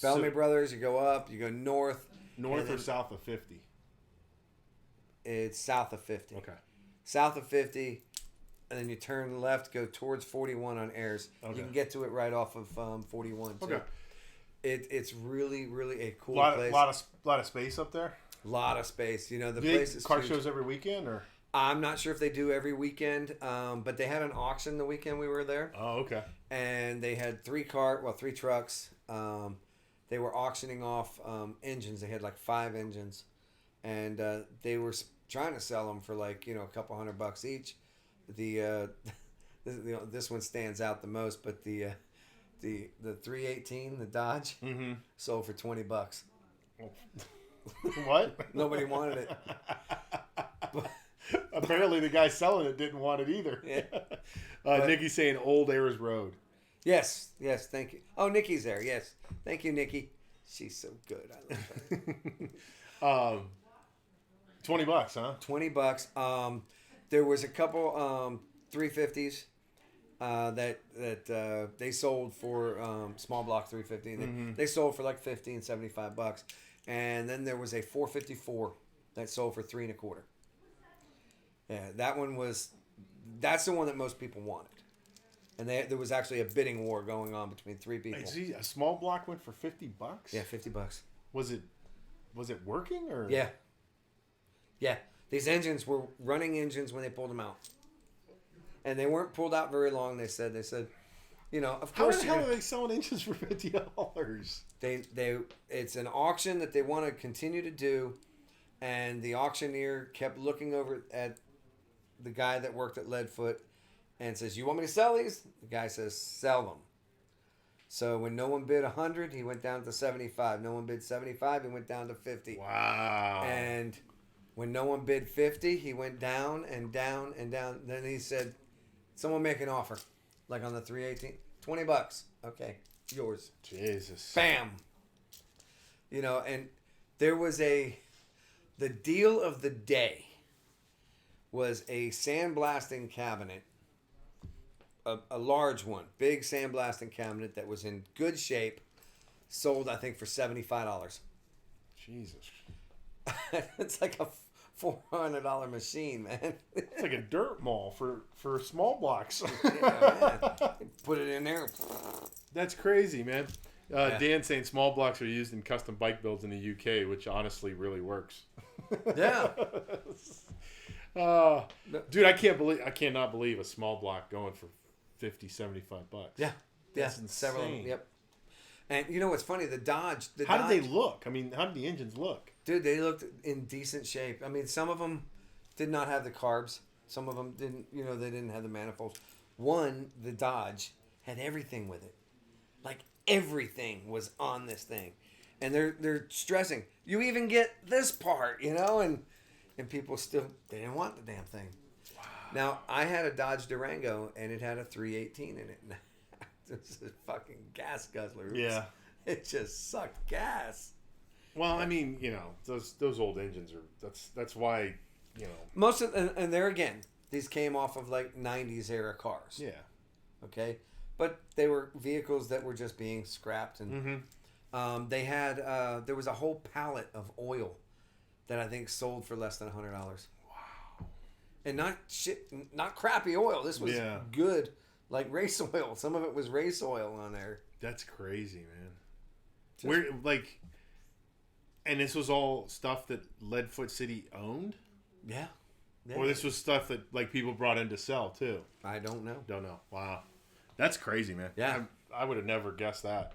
S2: Bellamy Brothers, you go up, you go north.
S1: North or south of 50?
S2: It's south of 50.
S1: Okay.
S2: South of 50, and then you turn left, go towards 41 on Ayers. Okay. You can get to it right off of 41 too. Okay. It's really, really a cool place.
S1: Lot of space up there.
S2: Lot of space. You know, the place is
S1: car
S2: huge.
S1: shows every weekend, or
S2: I'm not sure if they do every weekend, but they had an auction the weekend we were there.
S1: Oh, okay.
S2: And they had three trucks. They were auctioning off engines. They had like 5 engines, and they were trying to sell them for like a couple $100 each. This one stands out the most, but the 318, the Dodge, sold for $20.
S1: What?
S2: Nobody wanted it.
S1: Apparently, the guy selling it didn't want it either.
S2: Yeah.
S1: Nikki's saying Old Ayers Road.
S2: Yes, thank you. Oh, Nikki's there. Yes, thank you, Nikki. She's so good. I love her.
S1: $20, huh?
S2: $20. There was a couple 350s that they sold for small block 350. They sold for like $50 and $75. And then there was a 454 that sold for $3 1/4. Yeah, that's the one that most people wanted. And there was actually a bidding war going on between three people.
S1: Hey, a small block went for $50?
S2: Yeah, $50.
S1: Was it working or?
S2: Yeah. Yeah. These engines were running engines when they pulled them out. And they weren't pulled out very long, they said. You know, of course.
S1: How the hell are they selling engines for $50?
S2: It's an auction that they want to continue to do, and the auctioneer kept looking over at the guy that worked at Leadfoot and says, "You want me to sell these?" The guy says, "Sell them." So when no one bid 100, he went down to 75. No one bid 75, he went down to 50.
S1: Wow.
S2: And when no one bid 50, he went down and down and down. Then he said, "Someone make an offer." Like on the 318, $20. Okay, yours.
S1: Jesus.
S2: Bam. You know, and there was the deal of the day was a sandblasting cabinet, a large one, big sandblasting cabinet that was in good shape, sold I think for $75.
S1: Jesus.
S2: It's like a $400 machine, man.
S1: It's like a dirt mall for small blocks.
S2: Yeah, man. Put it in there.
S1: That's crazy, man. Dan saying small blocks are used in custom bike builds in the UK, which honestly really works.
S2: Yeah.
S1: Dude, I cannot believe a small block going for $50-$75.
S2: Yeah.
S1: That's
S2: insane.
S1: several.
S2: Yep. And you know what's funny? The Dodge.
S1: How did they look? I mean, how did the engines look?
S2: Dude, they looked in decent shape. I mean, some of them did not have the carbs. Some of them didn't. You know, they didn't have the manifolds. One, the Dodge, had everything with it. Like everything was on this thing, and they're stressing. You even get this part, you know, and people still they didn't want the damn thing. Wow. Now I had a Dodge Durango, and it had a 318 in it. It's a fucking gas guzzler.
S1: Yeah.
S2: It just sucked gas.
S1: Well, I mean, you know, those old engines are that's why, you know.
S2: Most of and there again, these came off of like 90s era cars.
S1: Yeah.
S2: Okay, but they were vehicles that were just being scrapped, and they had there was a whole pallet of oil that I think sold for less than $100. Wow. And not crappy oil. This was good. Like race oil. Some of it was race oil on there.
S1: That's crazy, man. And this was all stuff that Leadfoot City owned?
S2: Yeah.
S1: Or this was stuff that like people brought in to sell too?
S2: I don't know.
S1: Don't know. Wow. That's crazy, man.
S2: Yeah.
S1: I would have never guessed that.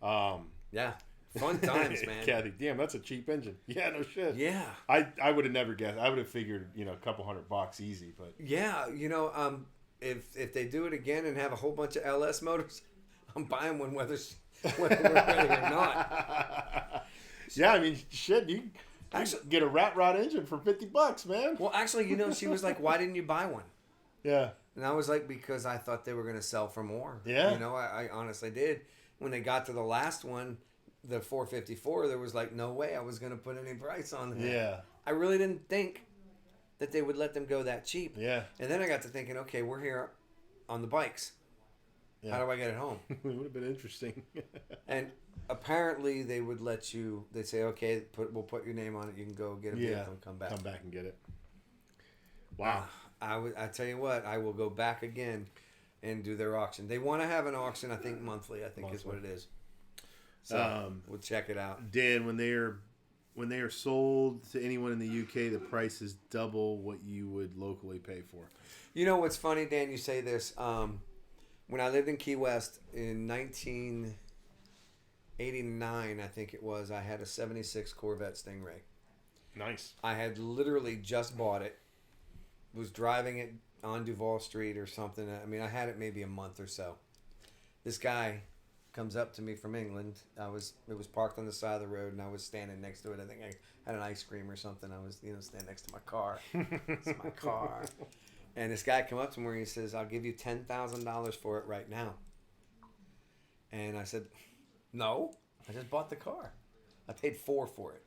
S2: Yeah. Fun times, man.
S1: Kathy, damn, that's a cheap engine. Yeah, no shit.
S2: Yeah.
S1: I would have never guessed. I would have figured, you know, a couple $100 easy, but
S2: yeah, you know, if they do it again and have a whole bunch of LS motors, I'm buying one whether we're ready or not.
S1: Yeah, I mean, shit, you actually get a rat rod engine for $50, man.
S2: Well, actually, you know, she was like, "Why didn't you buy one?"
S1: Yeah.
S2: And I was like, "Because I thought they were going to sell for more."
S1: Yeah.
S2: You know, I honestly did. When they got to the last one, the 454, there was like no way I was going to put any price on that.
S1: Yeah.
S2: I really didn't think that they would let them go that cheap.
S1: Yeah.
S2: And then I got to thinking, okay, we're here on the bikes. Yeah. How do I get it home?
S1: It would have been interesting.
S2: And apparently they would let you, they'd say, okay, we'll put your name on it. You can go get a vehicle and come back.
S1: Come back and get it. Wow.
S2: I tell you what, I will go back again and do their auction. They want to have an auction, I think, monthly, is what it is. So we'll check it out.
S1: Dan, when they are sold to anyone in the UK, the price is double what you would locally pay for.
S2: You know what's funny, Dan? You say this. When I lived in Key West in 1989, I think it was, I had a 76 Corvette Stingray.
S1: Nice.
S2: I had literally just bought it. Was driving it on Duval Street or something. I mean, I had it maybe a month or so. This guy comes up to me from England. It was parked on the side of the road, and I was standing next to it. I think I had an ice cream or something. I was, standing next to my car. It's my car. And this guy come up to me and he says, "I'll give you $10,000 for it right now." And I said, "No, I just bought the car. I paid $4,000 for it."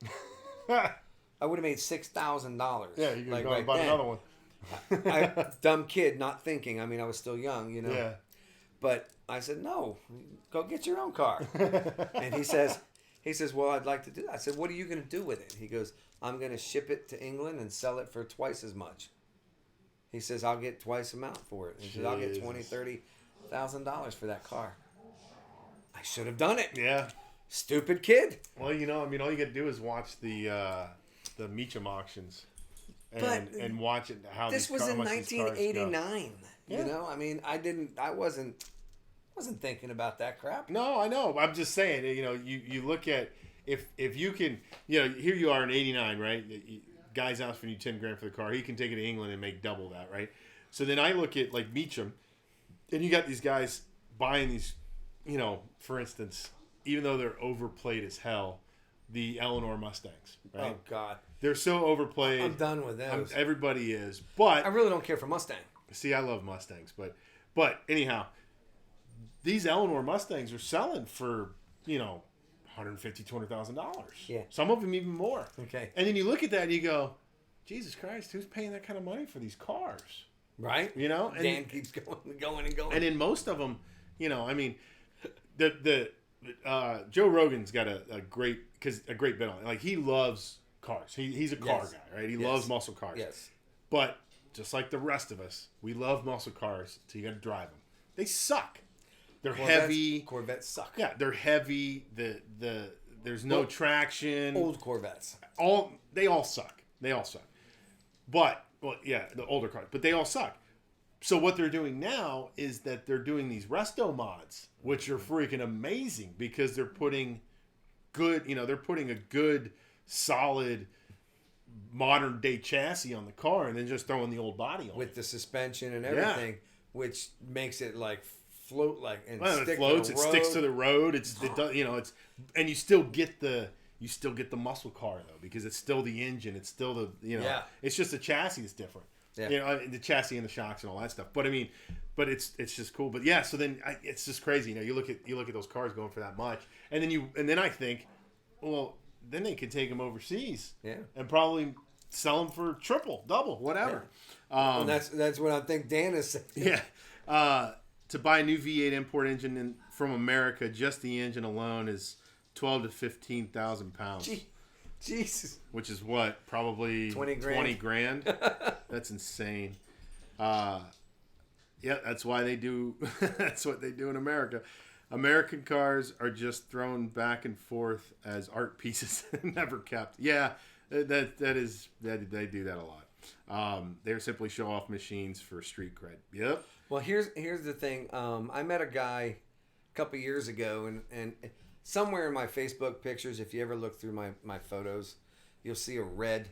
S2: I would have made $6,000.
S1: Yeah, you could
S2: like,
S1: go and
S2: right
S1: buy
S2: then.
S1: another one.
S2: Dumb kid, not thinking. I mean, I was still young,
S1: Yeah.
S2: But I said, no, go get your own car. And he says, well, I'd like to do that. I said, what are you going to do with it? He goes, I'm going to ship it to England and sell it for twice as much. He says, I'll get twice amount for it. He says, I'll get $20,000-$30,000 for that car. I should have done it.
S1: Yeah.
S2: Stupid kid.
S1: Well, all you got to do is watch the Meacham auctions. And watch it. How
S2: this was in 1989.
S1: Yeah.
S2: I mean, I wasn't thinking about that crap.
S1: No, I know. I'm just saying. You look at if you can. Here you are in '89, right? Guy's asking you $10,000 for the car. He can take it to England and make double that, right? So then I look at like Meacham, and you got these guys buying these. For instance, even though they're overplayed as hell, the Eleanor Mustangs, right?
S2: Oh God.
S1: They're so overplayed.
S2: I'm done with those.
S1: Everybody is, but
S2: I really don't care for Mustang.
S1: See, I love Mustangs, but anyhow, these Eleanor Mustangs are selling for $150,000, $200,000.
S2: Yeah.
S1: Some of them even more.
S2: Okay.
S1: And then you look at that and you go, Jesus Christ, who's paying that kind of money for these cars?
S2: Right.
S1: And
S2: Dan keeps going and going.
S1: And in most of them, I mean, the Joe Rogan's got a great bit on it. Like he loves cars. He's a car guy, right? He loves muscle cars.
S2: Yes.
S1: But just like the rest of us, we love muscle cars, so you got to drive them. They suck. They're heavy.
S2: Corvettes suck.
S1: Yeah, they're heavy. There's no traction.
S2: Old Corvettes.
S1: They all suck. But the older cars, but they all suck. So what they're doing now is that they're doing these Resto Mods, which are freaking amazing because they're putting a good, solid, modern day chassis on the car and then just throwing the old body on
S2: with the suspension and everything, which makes it like float and
S1: it
S2: stick
S1: floats.
S2: to the
S1: It
S2: road.
S1: sticks to the road. And you still get the muscle car though because it's still the engine. It's still it's just the chassis is different. Yeah. The chassis and the shocks and all that stuff. But I mean, it's just cool. But yeah, so then it's just crazy. You look at those cars going for that much, and then I think, well, then they could take them overseas, and probably sell them for triple, double, whatever.
S2: Yeah. And that's what I think Dan is saying.
S1: Yeah. To buy a new V8 import engine from America, just the engine alone is 12 to 15,000 pounds.
S2: Jesus.
S1: Which is what? Probably
S2: 20 grand.
S1: That's insane. That's why they do. That's what they do in America. American cars are just thrown back and forth as art pieces, never kept. Yeah, they do that a lot. They're simply show off machines for street cred. Yep.
S2: Well, here's the thing. I met a guy a couple years ago, and somewhere in my Facebook pictures, if you ever look through my photos, you'll see a red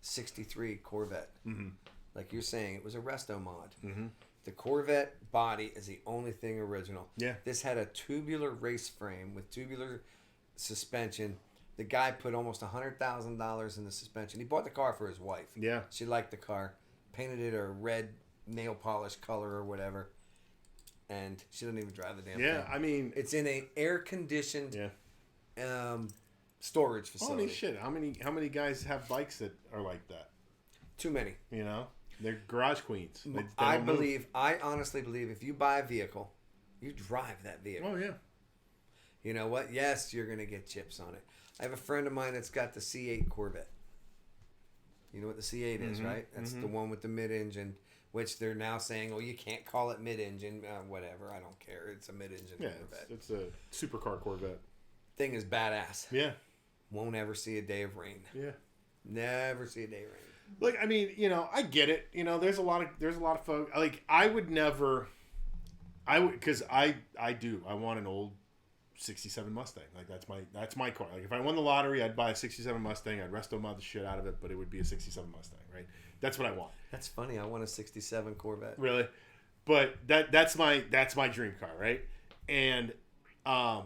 S2: 63 Corvette. Mm-hmm. Like you're saying, it was a Resto Mod. Mm-hmm. The Corvette body is the only thing original.
S1: Yeah.
S2: This had a tubular race frame with tubular suspension. The guy put almost $100,000 in the suspension. He bought the car for his wife.
S1: Yeah.
S2: She liked the car. Painted it a red nail polish color or whatever. And she doesn't even drive the damn thing.
S1: Yeah, I mean...
S2: It's in a air-conditioned storage facility.
S1: Holy shit. How many guys have bikes that are like that?
S2: Too many.
S1: They're garage queens.
S2: I honestly believe if you buy a vehicle, you drive that vehicle.
S1: Oh, yeah.
S2: You know what? Yes, you're going to get chips on it. I have a friend of mine that's got the C8 Corvette. You know what the C8 is, right? That's the one with the mid-engine, which they're now saying, you can't call it mid-engine. Whatever. I don't care. It's a mid-engine Corvette.
S1: It's a supercar Corvette.
S2: Thing is badass.
S1: Yeah.
S2: Won't ever see a day of rain.
S1: Yeah.
S2: Never see a day of rain.
S1: Look, I mean, I get it. There's a lot of folks. Like, I would because I want an old 67 Mustang. Like, that's my car. Like, if I won the lottery, I'd buy a 67 Mustang. I'd Resto Mod the shit out of it, but it would be a 67 Mustang, right? That's what I want.
S2: That's funny. I want a 67 Corvette.
S1: Really? But that's my dream car, right? And I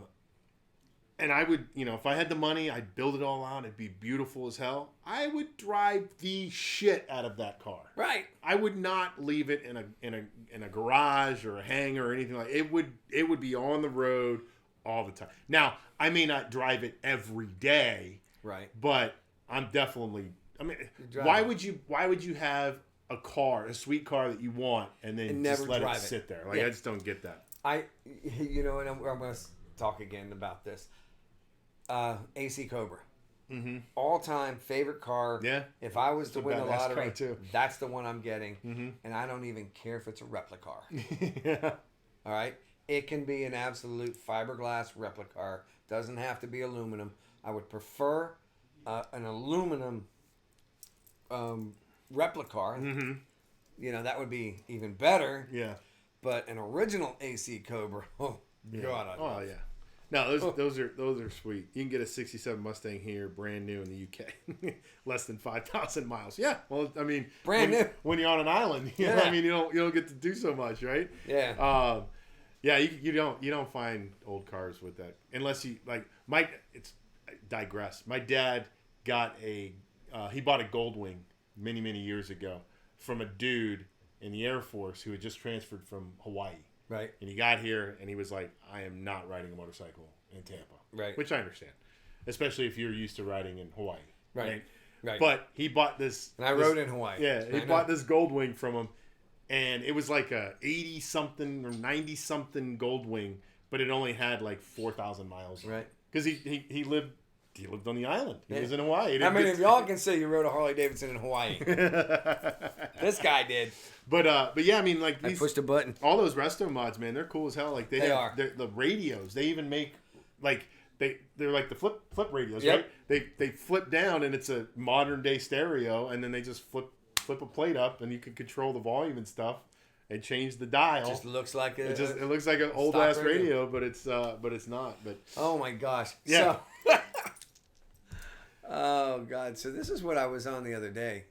S1: would, if I had the money, I'd build it all out. It'd be beautiful as hell. I would drive the shit out of that car.
S2: Right.
S1: I would not leave it in a garage or a hangar or anything like it. It would be on the road all the time. Now, I may not drive it every day.
S2: Right.
S1: But I'm definitely. I mean,
S2: Drive
S1: why
S2: it.
S1: would you have a sweet car that you want, and then
S2: And
S1: just
S2: never
S1: let it
S2: drive it.
S1: sit there? Like
S2: Yeah.
S1: I just don't get that.
S2: You know, and I'm going to talk again about this. AC Cobra.
S1: Mm-hmm.
S2: All-time favorite car.
S1: Yeah.
S2: If I was
S1: It's
S2: to
S1: a
S2: win the
S1: badass car,
S2: lottery,
S1: too.
S2: that's the one I'm getting.
S1: Mm-hmm.
S2: And I don't even care if it's a replica car.
S1: Yeah.
S2: All right? It can be an absolute fiberglass replica car. Doesn't have to be aluminum. I would prefer an aluminum replica car.
S1: Mm-hmm.
S2: You know, that would be even better.
S1: Yeah.
S2: But an original AC Cobra, oh,
S1: Yeah.
S2: God. I love.
S1: Oh yeah. No, those are sweet. You can get a '67 Mustang here, brand new in the UK, less than 5,000 miles. Yeah, well, I mean,
S2: New.
S1: when you're on an island, you know, I mean, you don't get to do so much, right?
S2: Yeah.
S1: Yeah, you don't find old cars with that unless you like. I digress. My dad got he bought a Goldwing many years ago from a dude in the Air Force who had just transferred from Hawaii.
S2: Right.
S1: And he got here and he was like, I am not riding a motorcycle in Tampa.
S2: Right.
S1: Which I understand. Especially if you're used to riding in Hawaii.
S2: Right. Right.
S1: But he bought this.
S2: And I rode in Hawaii.
S1: Yeah. He bought this Goldwing from him. And it was like a 80-something or 90-something Goldwing. But it only had like 4,000 miles.
S2: Right.
S1: Because he lived on the island. He was in Hawaii.
S2: How many of y'all can say you rode a Harley Davidson in Hawaii? This guy did.
S1: But yeah, I mean, like
S2: I pushed a button.
S1: all those Resto Mods, man, they're cool as hell. Like they
S2: are.
S1: The radios. They even make like they're like the flip radios,
S2: Yep.
S1: right? They flip down and it's a modern day stereo, and then they just flip a plate up, and you can control the volume and stuff, and change the dial.
S2: Just looks like
S1: it looks like an old ass radio, but it's not. But
S2: oh my gosh,
S1: yeah.
S2: So, oh God, so this is what I was on the other day,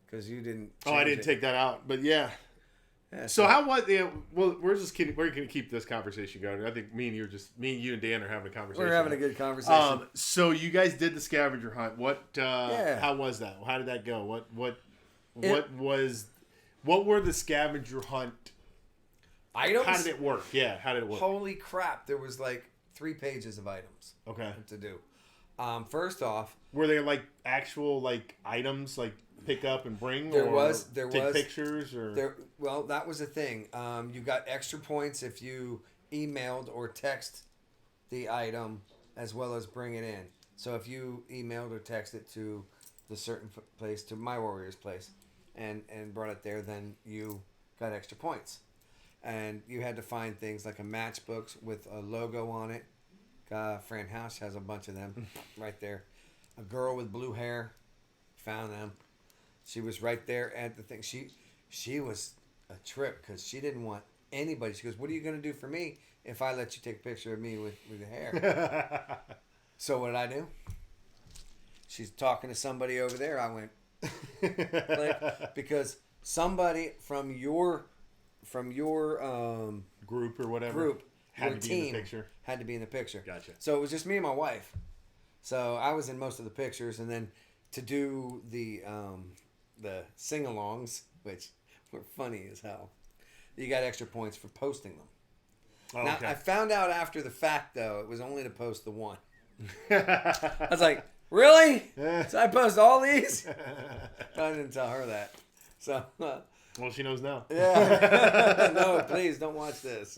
S2: because you didn't.
S1: I didn't take that out, but yeah.
S2: Yeah,
S1: So how was well, we're just kidding. We're gonna keep this conversation going. I think me and you and Dan are having a conversation.
S2: We're having a good conversation.
S1: So you guys did the scavenger hunt. What?
S2: Yeah.
S1: How was that? How did that go? What were the scavenger hunt
S2: items?
S1: How did it work? Yeah. How did it work?
S2: Holy crap! There was like 3 pages of items.
S1: Okay.
S2: To do. First off,
S1: were they like actual like items like pick up and bring?
S2: There
S1: or
S2: was
S1: pictures or
S2: well, that was the thing. You got extra points if you emailed or text the item as well as bring it in. So if you emailed or texted to the certain place, to My Warrior's place, and brought it there, then you got extra points. And you had to find things like a matchbook with a logo on it. Fran House has a bunch of them right there. A girl with blue hair, found them. She was right there at the thing. She was a trip because she didn't want anybody. She goes, "What are you going to do for me if I let you take a picture of me with the hair?" So what did I do? She's talking to somebody over there. I went, because somebody from your
S1: group or whatever
S2: your team had to be in the picture.
S1: Gotcha.
S2: So it was just me and my wife. So I was in most of the pictures, and then to do the sing-alongs, which were funny as hell, you got extra points for posting them.
S1: Oh,
S2: Now,
S1: okay.
S2: I found out after the fact, though, it was only to post the one. I was like, really? So I post all these? I didn't tell her that. So,
S1: well, she knows now.
S2: yeah. No, please don't watch this.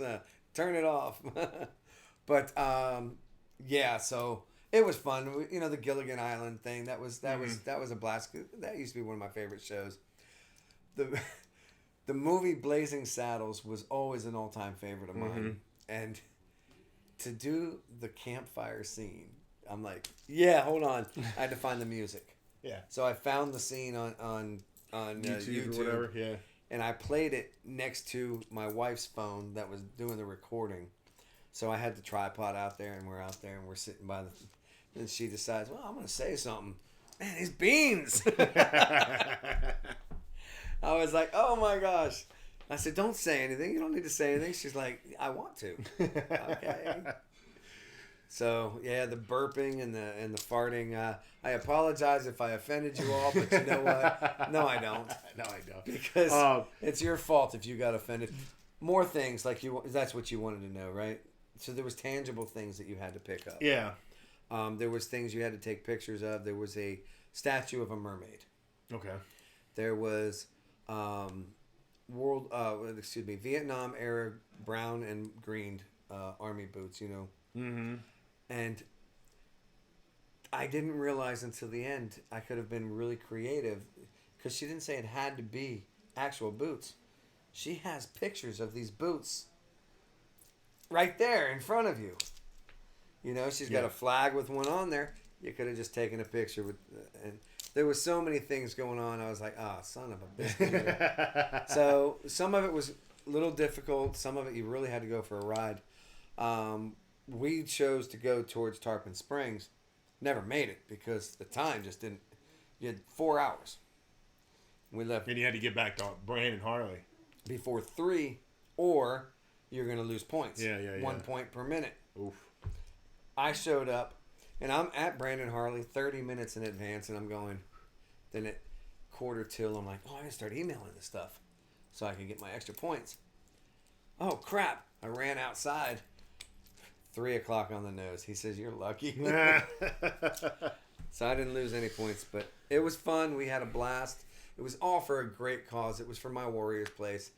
S2: Turn it off. But, yeah, so it was fun. You know, the Gilligan Island thing, that was a blast. That used to be one of my favorite shows. The movie Blazing Saddles was always an all-time favorite of mine.
S1: Mm-hmm.
S2: And to do the campfire scene, I'm like, yeah, hold on. I had to find the music.
S1: Yeah.
S2: So I found the scene on YouTube
S1: or whatever. Yeah.
S2: and I played it next to my wife's phone that was doing the recording. So I had the tripod out there, and we're out there, and we're sitting by the... Then she decides, well, I'm going to say something. Man, these beans! I was like, oh my gosh. I said, don't say anything. You don't need to say anything. She's like, I want to. Okay. So, yeah, the burping and the farting. I apologize if I offended you all, but you know what? No, I don't.
S1: No, I don't.
S2: Because it's your fault if you got offended. More things, like that's what you wanted to know, right? So there was tangible things that you had to pick up.
S1: Yeah.
S2: There was things you had to take pictures of. There was a statue of a mermaid.
S1: Okay.
S2: There was Vietnam era brown and green army boots,
S1: Mm-hmm.
S2: And I didn't realize until the end I could have been really creative because she didn't say it had to be actual boots. She has pictures of these boots right there in front of you. She's got a flag with one on there. You could have just taken a picture with, and there was so many things going on. I was like, son of a bitch. So some of it was a little difficult. Some of it you really had to go for a ride. We chose to go towards Tarpon Springs. Never made it because the time just didn't. You had 4 hours. We left.
S1: And you had to get back to Brandon Harley
S2: before 3, or you're going to lose points.
S1: Yeah.
S2: 1 point per minute.
S1: Oof.
S2: I showed up, and I'm at Brandon Harley 30 minutes in advance, and I'm going. Then at 1:45, I'm like, I gotta start emailing this stuff so I can get my extra points. Oh crap! I ran outside. 3:00 on the nose. He says, "You're lucky." So I didn't lose any points, but it was fun. We had a blast. It was all for a great cause. It was for my Warriors place.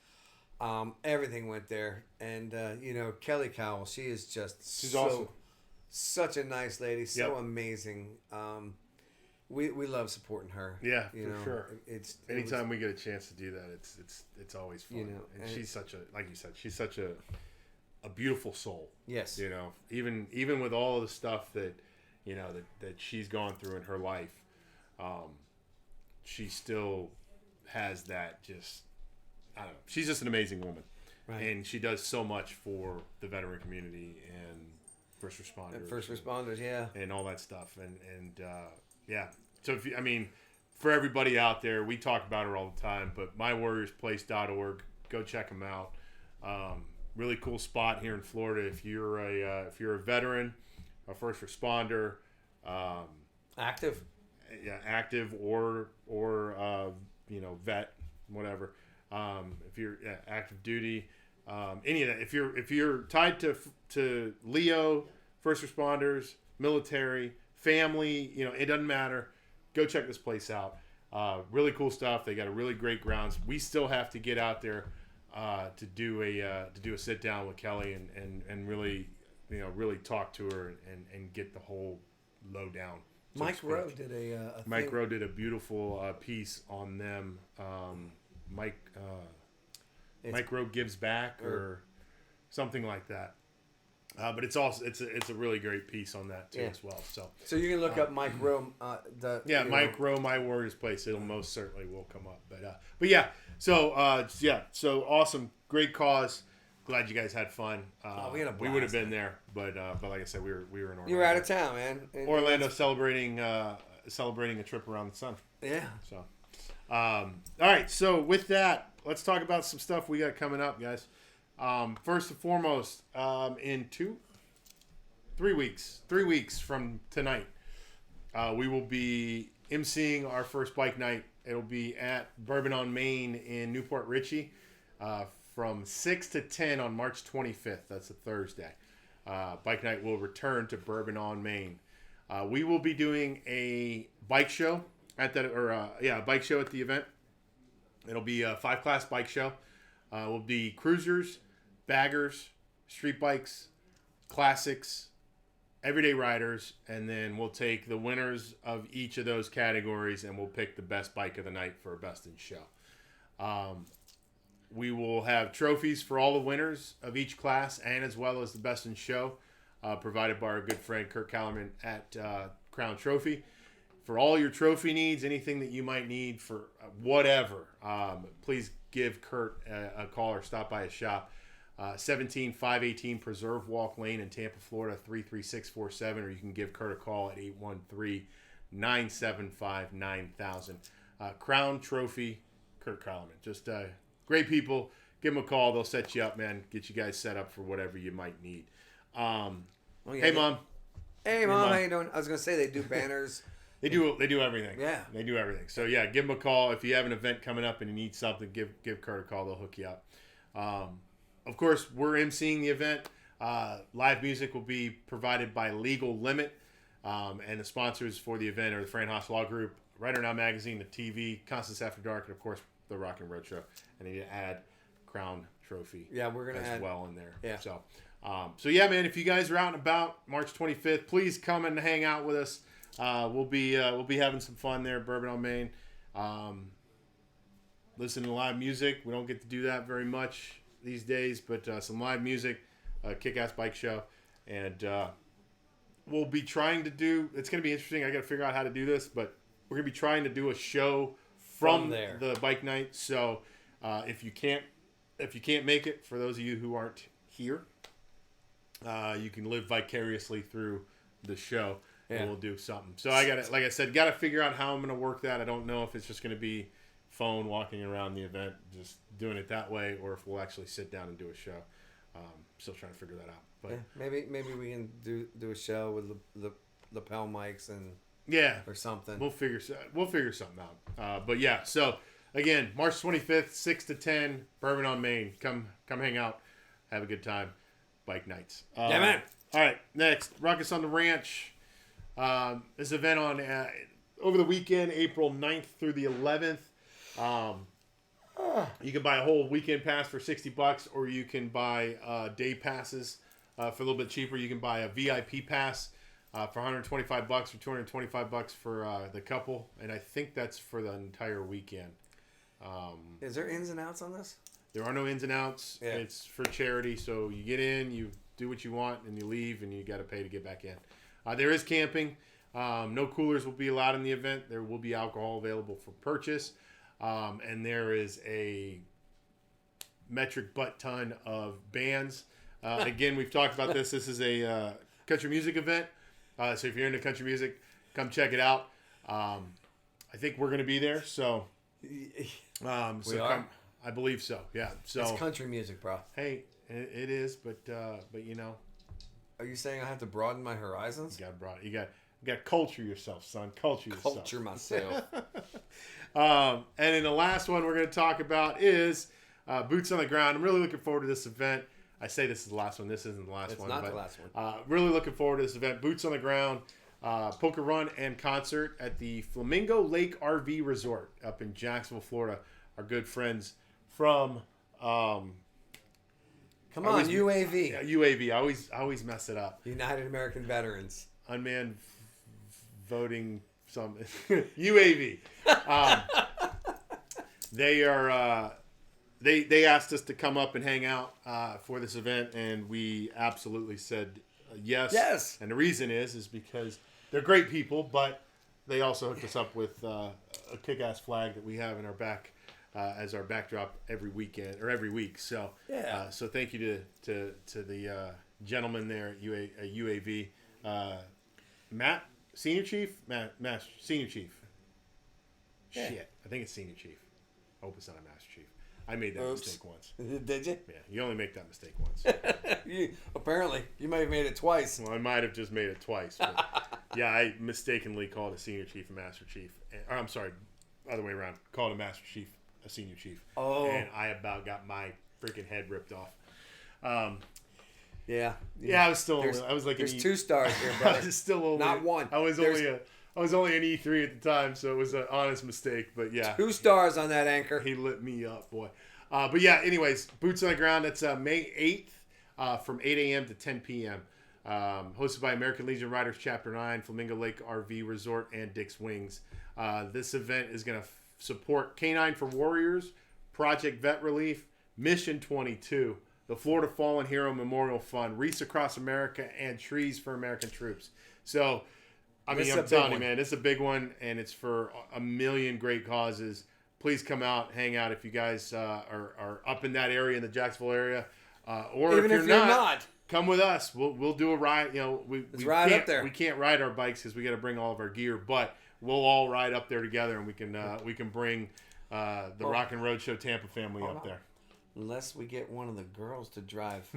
S2: Everything went there, and Kelly Cowell. She is she's
S1: awesome.
S2: Such a nice lady, so amazing. We love supporting her.
S1: Yeah, for sure. Anytime we get a chance to do that, it's always fun. And she's such like you said, she's such a beautiful soul.
S2: Yes.
S1: Even with all of the stuff that that she's gone through in her life, she still has that just, I don't know. She's just an amazing woman.
S2: Right.
S1: And she does so much for the veteran community and first responders.
S2: Yeah.
S1: And all that stuff. And yeah. So for everybody out there, we talk about her all the time, but mywarriorsplace.org, go check them out. Really cool spot here in Florida. If you're a veteran, a first responder,
S2: active
S1: or vet, whatever. If you're active duty, any of that. If you're tied to Leo, first responders, military, family, it doesn't matter. Go check this place out. Really cool stuff. They got a really great grounds. We still have to get out there to do a sit down with Kelly and really really talk to her and get the whole lowdown.
S2: Mike Rowe did a
S1: Mike Rowe did a beautiful piece on them. Mike Rowe Gives Back or something like that. But it's a really great piece on that too as well. So
S2: you can look up Mike Rowe.
S1: Mike Rowe, My Warriors Place. It'll most certainly will come up. But yeah. So awesome, great cause. Glad you guys had fun.
S2: We had a blast.
S1: We would have been there, but like I said, we were in Orlando.
S2: You were out of town, man.
S1: Orlando celebrating a trip around the sun.
S2: Yeah.
S1: So, all right. So with that, let's talk about some stuff we got coming up, guys. First and foremost, in 3 weeks from tonight, we will be emceeing our first bike night. It'll be at Bourbon on Main in Newport Richey from 6 to 10 on March 25th. That's a Thursday. Bike night will return to Bourbon on Main. We will be doing a bike show at that, bike show at the event. It'll be a 5-class bike show. Will be cruisers, baggers, street bikes, classics, everyday riders, and then we'll take the winners of each of those categories and we'll pick the best bike of the night for best in show. We will have trophies for all the winners of each class and as well as the best in show, provided by our good friend Kurt Kellerman at Crown Trophy. For all your trophy needs, anything that you might need for whatever, please give Kurt a call or stop by his shop. 17518 Preserve Walk Lane in Tampa, Florida, 33647, or you can give Kurt a call at 813-975-9000. Crown Trophy, Kurt Kellerman. Just great people. Give them a call. They'll set you up, man. Get you guys set up for whatever you might need. Hey, Mom.
S2: Hey, Mom. How you doing? I was going to say they do banners.
S1: They do everything.
S2: Yeah.
S1: They do everything. So, yeah, give them a call. If you have an event coming up and you need something, give Kurt a call. They'll hook you up. Of course, we're emceeing the event. Live music will be provided by Legal Limit. And the sponsors for the event are the Fran Haas Law Group, Writer Now Magazine, the TV, Constance After Dark, and of course the Rockling Road Show. And I need to add Crown Trophy.
S2: Yeah, we're gonna add
S1: well in there.
S2: Yeah.
S1: So yeah, man. If you guys are out and about March 25th, please come and hang out with us. We'll be having some fun there, Bourbon on Main. Listen to live music. We don't get to do that very much these days, but some live music, kick-ass bike show, and we'll be trying to do. It's going to be interesting. I got to figure out how to do this, but we're going to be trying to do a show from
S2: there,
S1: the bike night. So if you can't make it, for those of you who aren't here, you can live vicariously through the show. Yeah. And we'll do something. So I got to, like I said, got to figure out how I'm going to work that. I don't know if it's just going to be phone walking around the event, just doing it that way, or if we'll actually sit down and do a show. Still trying to figure that out. But
S2: maybe we can do a show with the lapel mics and or something.
S1: We'll figure something out. But yeah, so again, March 25th, 6 to 10, Bourbon on Main. Come hang out, have a good time. Bike nights.
S2: Yeah, man.
S1: All right, next, Ruckus on the Ranch. This event on over the weekend, April 9th through the 11th. You can buy a whole weekend pass for $60, or you can buy day passes for a little bit cheaper. You can buy a VIP pass for $125 or $225 for the couple, and I think that's for the entire weekend.
S2: Is there ins and outs on this?
S1: There are no ins and outs. Yeah. It's for charity, so you get in, you do what you want, and you leave, and you got to pay to get back in. There is camping. No coolers will be allowed in the event. There will be alcohol available for purchase. And there is a metric butt ton of bands. Again, we've talked about this. This is a country music event. So if you're into country music, come check it out. I think we're going to be there. So,
S2: we are?
S1: I believe so. Yeah. So
S2: it's country music, bro.
S1: Hey, it is, but you know.
S2: Are you saying I have to broaden my horizons?
S1: You got to culture yourself, son.
S2: Culture myself.
S1: And then the last one we're going to talk about is Boots on the Ground. I'm really looking forward to this event. I say this is the last one. This isn't the last one.
S2: It's not the last one.
S1: Really looking forward to this event. Boots on the Ground, poker run and concert at the Flamingo Lake RV Resort up in Jacksonville, Florida. Our good friends from
S2: UAV.
S1: Yeah, UAV. I always mess it up.
S2: United American Veterans.
S1: Unmanned voting some UAV. They are they asked us to come up and hang out for this event, and we absolutely said yes.
S2: Yes.
S1: And the reason is because they're great people, but they also hooked us up with a kick-ass flag that we have in our back as our backdrop every weekend or every week. So
S2: yeah.
S1: So thank you to the gentleman there at UAV, Matt. Senior Chief? Matt, Senior Chief. Yeah. Shit. I think it's Senior Chief. I hope it's not a Master Chief. I made that mistake once.
S2: Did you?
S1: Yeah, you only make that mistake once.
S2: Apparently. You might have made it twice.
S1: Well, I might have just made it twice. But yeah, I mistakenly called a Senior Chief a Master Chief. Or, I'm sorry, other way around. Called a Master Chief a Senior Chief.
S2: Oh.
S1: And I about got my freaking head ripped off.
S2: Yeah,
S1: I was still. I was like.
S2: There's 2 stars here, brother.
S1: I was still only,
S2: not one.
S1: I was only an E3 at the time, so it was an honest mistake. But yeah,
S2: 2 stars on that anchor.
S1: He lit me up, boy. But yeah, anyways, Boots on the Ground. That's May 8th from 8 a.m. to 10 p.m. Hosted by American Legion Riders Chapter 9, Flamingo Lake RV Resort, and Dick's Wings. This event is going to support Canine for Warriors, Project Vet Relief, Mission 22. The Florida Fallen Hero Memorial Fund, Wreaths Across America, and Trees for American Troops. So, I'm telling you, man, it's a big one, and it's for a million great causes. Please come out, hang out if you guys are up in that area, in the Jacksonville area. Or
S2: even if you're not,
S1: come with us. We'll do a ride. You know, we
S2: ride up there.
S1: We can't ride our bikes because we got to bring all of our gear, but we'll all ride up there together, and we can bring the Rockling Road Show Tampa family up there.
S2: Unless we get one of the girls to drive.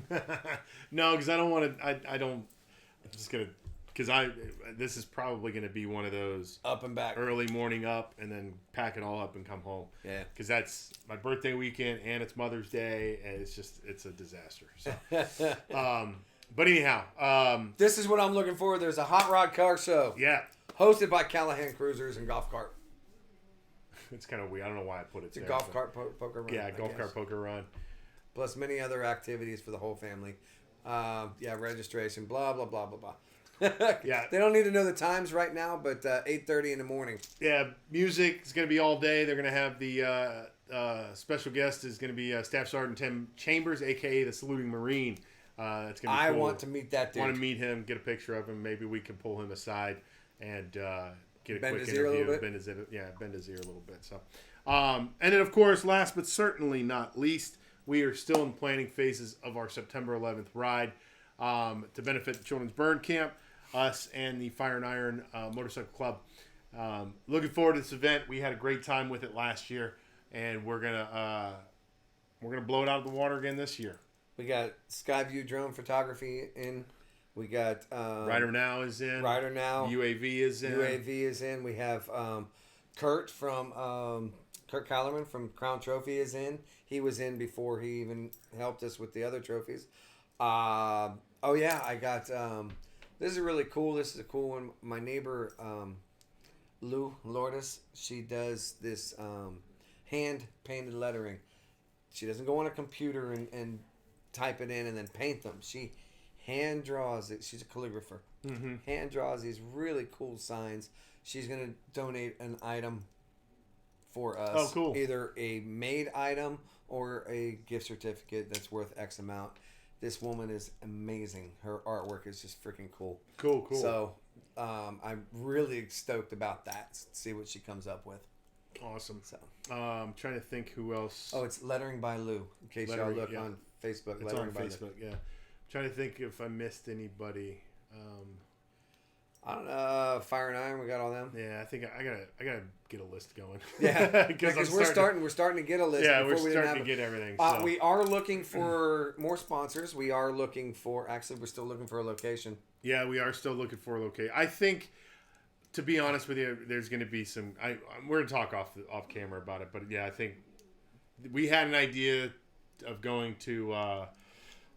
S1: No, because I don't want to. I don't. I'm just gonna. Because this is probably gonna be one of those
S2: up and back
S1: early morning up and then pack it all up and come home.
S2: Yeah.
S1: Because that's my birthday weekend and it's Mother's Day and it's a disaster. So, But anyhow,
S2: This is what I'm looking for. There's a hot rod car show.
S1: yeah.
S2: Hosted by Callahan Cruisers and Golf Cart.
S1: It's kind of weird. I don't know why I put it
S2: It's a
S1: there.
S2: golf cart poker run.
S1: Yeah,
S2: I
S1: golf
S2: guess.
S1: cart poker run.
S2: Plus many other activities for the whole family. Registration, blah, blah, blah, blah, blah.
S1: Yeah.
S2: They don't need to know the times right now, but 8:30 in the morning.
S1: Yeah, music is going to be all day. They're going to have the special guest is going to be Staff Sergeant Tim Chambers, a.k.a. the Saluting Marine. That's going to be cool.
S2: I want to meet that dude.
S1: Want to meet him, get a picture of him. Maybe we can pull him aside and get a
S2: Bend
S1: quick
S2: his ear a
S1: interview.
S2: little bit?
S1: Bend his ear a little bit. So, and then of course, last but certainly not least, we are still in planning phases of our September 11th ride to benefit the Children's Burn Camp, us and the Fire and Iron Motorcycle Club. Looking forward to this event. We had a great time with it last year, and we're gonna blow it out of the water again this year.
S2: We got Skyview drone photography in. We got
S1: Rider Now is in.
S2: Rider Now.
S1: UAV is in.
S2: UAV is in. We have Kurt from Kurt Kellerman from Crown Trophy is in. He was in before he even helped us with the other trophies. I got this is really cool. This is a cool one. My neighbor Lou Lourdes, she does this hand painted lettering. She doesn't go on a computer and type it in and then paint them. She hand draws it. She's a calligrapher.
S1: Mm-hmm.
S2: Hand draws these really cool signs. She's going to donate an item for us.
S1: Oh, cool.
S2: Either a made item or a gift certificate that's worth X amount. This woman is amazing. Her artwork is just freaking cool.
S1: Cool.
S2: So I'm really stoked about that. See what she comes up with.
S1: Awesome.
S2: So
S1: I'm trying to think who else.
S2: Oh, it's Lettering by Lou. In case y'all look on Facebook.
S1: It's on Facebook, yeah. I'm trying to think if I missed anybody.
S2: I don't know. Fire and Iron, we got all them.
S1: Yeah, I think I gotta get a list going.
S2: Yeah, because we're starting to get a list.
S1: Yeah, we're starting to get everything. So.
S2: We are looking for more sponsors. We are looking for. Actually, we're still looking for a location.
S1: Yeah, we are still looking for a location. I think, to be honest with you, there's going to be some. We're gonna talk off camera about it, but yeah, I think we had an idea of going to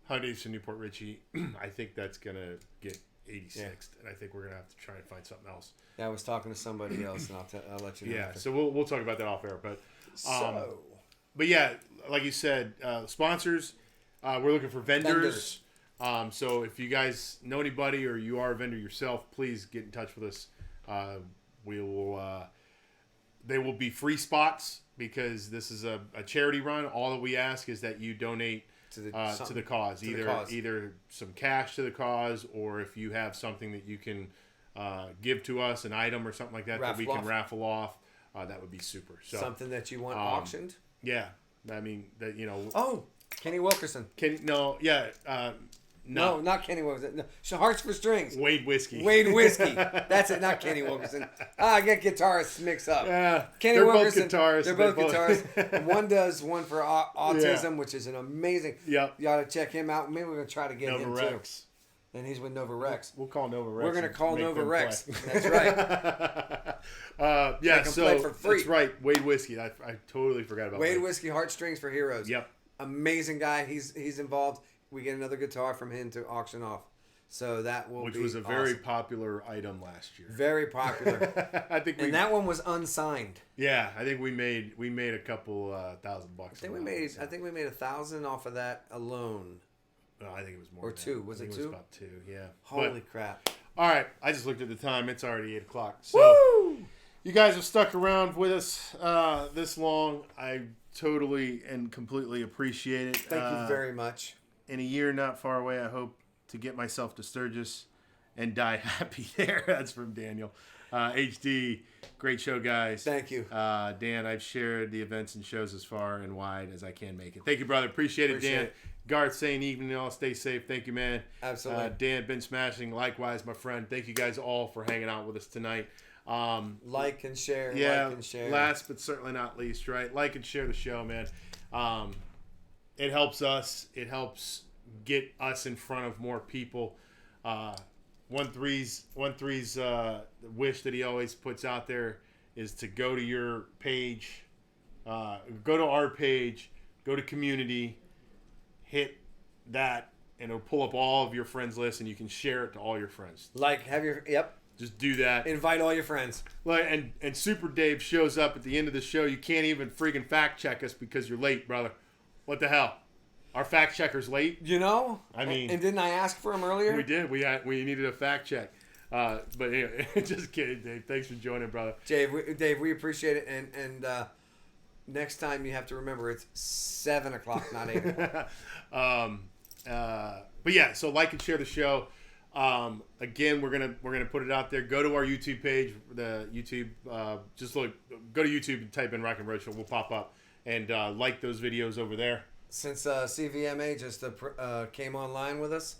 S1: Huntington to Newport Richie. I think that's gonna get 86th, and I think we're gonna have to try and find something else.
S2: Yeah, I was talking to somebody else, and I'll let you know.
S1: Yeah, so we'll talk about that off air, but but yeah, like you said, sponsors. We're looking for vendors. So if you guys know anybody or you are a vendor yourself, please get in touch with us. We will. They will be free spots because this is a charity run. All that we ask is that you donate to the cause, either some cash to the cause, or if you have something that you can give to us, an item or something like that that we can raffle off, that would be super. So
S2: something that you want auctioned.
S1: Yeah, I mean that
S2: Oh, Kenny Wilkerson. No, not Kenny Wilkerson. No, Hearts for Strings.
S1: Wade Whiskey.
S2: That's it, not Kenny Wilkerson. I get guitarists mixed up. Kenny
S1: they're
S2: Wilkerson.
S1: Both guitarists.
S2: They're both guitarists. One does one for autism, which is an amazing.
S1: Yep.
S2: You ought to check him out. Maybe we're going to try to get him
S1: Rex.
S2: too. And he's with Nova Rex.
S1: We'll call Nova Rex.
S2: We're going to call Nova Rex. That's
S1: right.
S2: So for free.
S1: That's right. Wade Whiskey. I totally forgot about
S2: Wade Whiskey, Heartstrings for Heroes.
S1: Yep.
S2: Amazing guy. He's involved. We get another guitar from him to auction off. So that will be
S1: Which was a very popular item last year.
S2: Very popular.
S1: I think
S2: and that one was unsigned.
S1: Yeah, I think we made a couple $1,000.
S2: I think we made $1,000 off of that alone.
S1: No, I think it was more.
S2: Or two. Was it two?
S1: It was about two. Yeah.
S2: Holy crap!
S1: All right, I just looked at the time. It's already 8:00. So
S2: woo!
S1: You guys have stuck around with us this long. I totally and completely appreciate it.
S2: Thank you very much.
S1: In a year not far away, I hope to get myself to Sturgis and die happy there. That's from Daniel. HD, great show, guys.
S2: Thank you.
S1: Dan, I've shared the events and shows as far and wide as I can make it. Thank you, brother. Appreciate it, Dan. Garth saying evening all. Stay safe. Thank you, man.
S2: Absolutely.
S1: Dan, been smashing. Likewise, my friend. Thank you guys all for hanging out with us tonight.
S2: Like and share.
S1: Yeah,
S2: like and share.
S1: Last but certainly not least, right? Like and share the show, man. It helps us. It helps get us in front of more people. 1-3's wish that he always puts out there is to go to your page, go to our page, go to community, hit that and it'll pull up all of your friends list, and you can share it to all your friends.
S2: Just
S1: do that.
S2: Invite all your friends.
S1: And Super Dave shows up at the end of the show. You can't even freaking fact check us because you're late, brother. What the hell? Our fact checker's late.
S2: I mean, and didn't I ask for him earlier?
S1: We did. We needed a fact check. But anyway, just kidding, Dave. Thanks for joining, brother.
S2: Dave, we appreciate it. And next time you have to remember it's 7 o'clock, not 8 o'clock.
S1: But yeah, so like and share the show. Again, we're gonna put it out there. Go to our YouTube page, the YouTube. Go to YouTube and type in Rockling Road Show. We'll pop up and like those videos over there.
S2: Since CVMA just came online with us,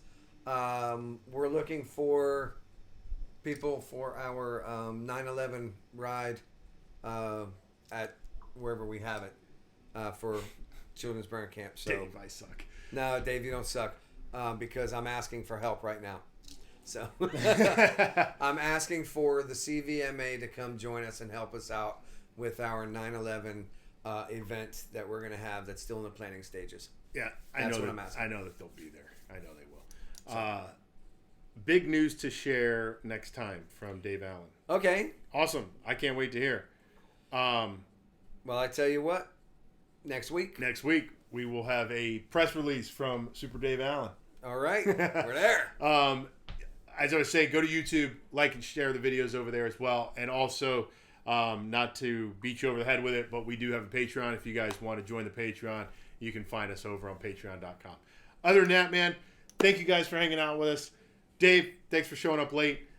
S2: we're looking for people for our 9/11 ride at wherever we have it for Children's Burn Camp. So
S1: Dave, I suck.
S2: No, Dave, you don't suck because I'm asking for help right now. So I'm asking for the CVMA to come join us and help us out with our 9/11 event that we're going to have that's still in the planning stages.
S1: Yeah,
S2: That's what I'm asking.
S1: I know that they'll be there. I know they will. Big news to share next time from Dave Allen.
S2: Okay.
S1: Awesome. I can't wait to hear.
S2: Well, I tell you what, next week
S1: we will have a press release from Super Dave Allen.
S2: All right. We're there.
S1: As I was saying, go to YouTube, like and share the videos over there as well. And also, not to beat you over the head with it, but we do have a Patreon. If you guys want to join the Patreon, you can find us over on patreon.com. Other than that, man, thank you guys for hanging out with us. Dave, thanks for showing up late.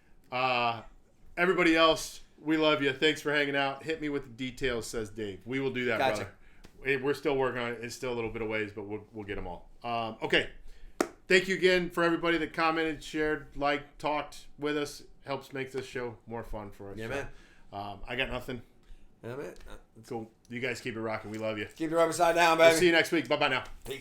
S1: Everybody else, we love you. Thanks for hanging out. Hit me with the details, says Dave. We will do that,
S2: Gotcha.
S1: brother. We're still working on it. It's still a little bit of ways, but we'll get them all. Okay. Thank you again for everybody that commented, shared, liked, talked with us. Helps make this show more fun for us.
S2: Yeah, man.
S1: I got nothing.
S2: Yeah, man.
S1: Cool. You guys keep it rocking. We love you.
S2: Keep your rubber side down, baby.
S1: We'll see you next week. Bye-bye now.
S2: Peace.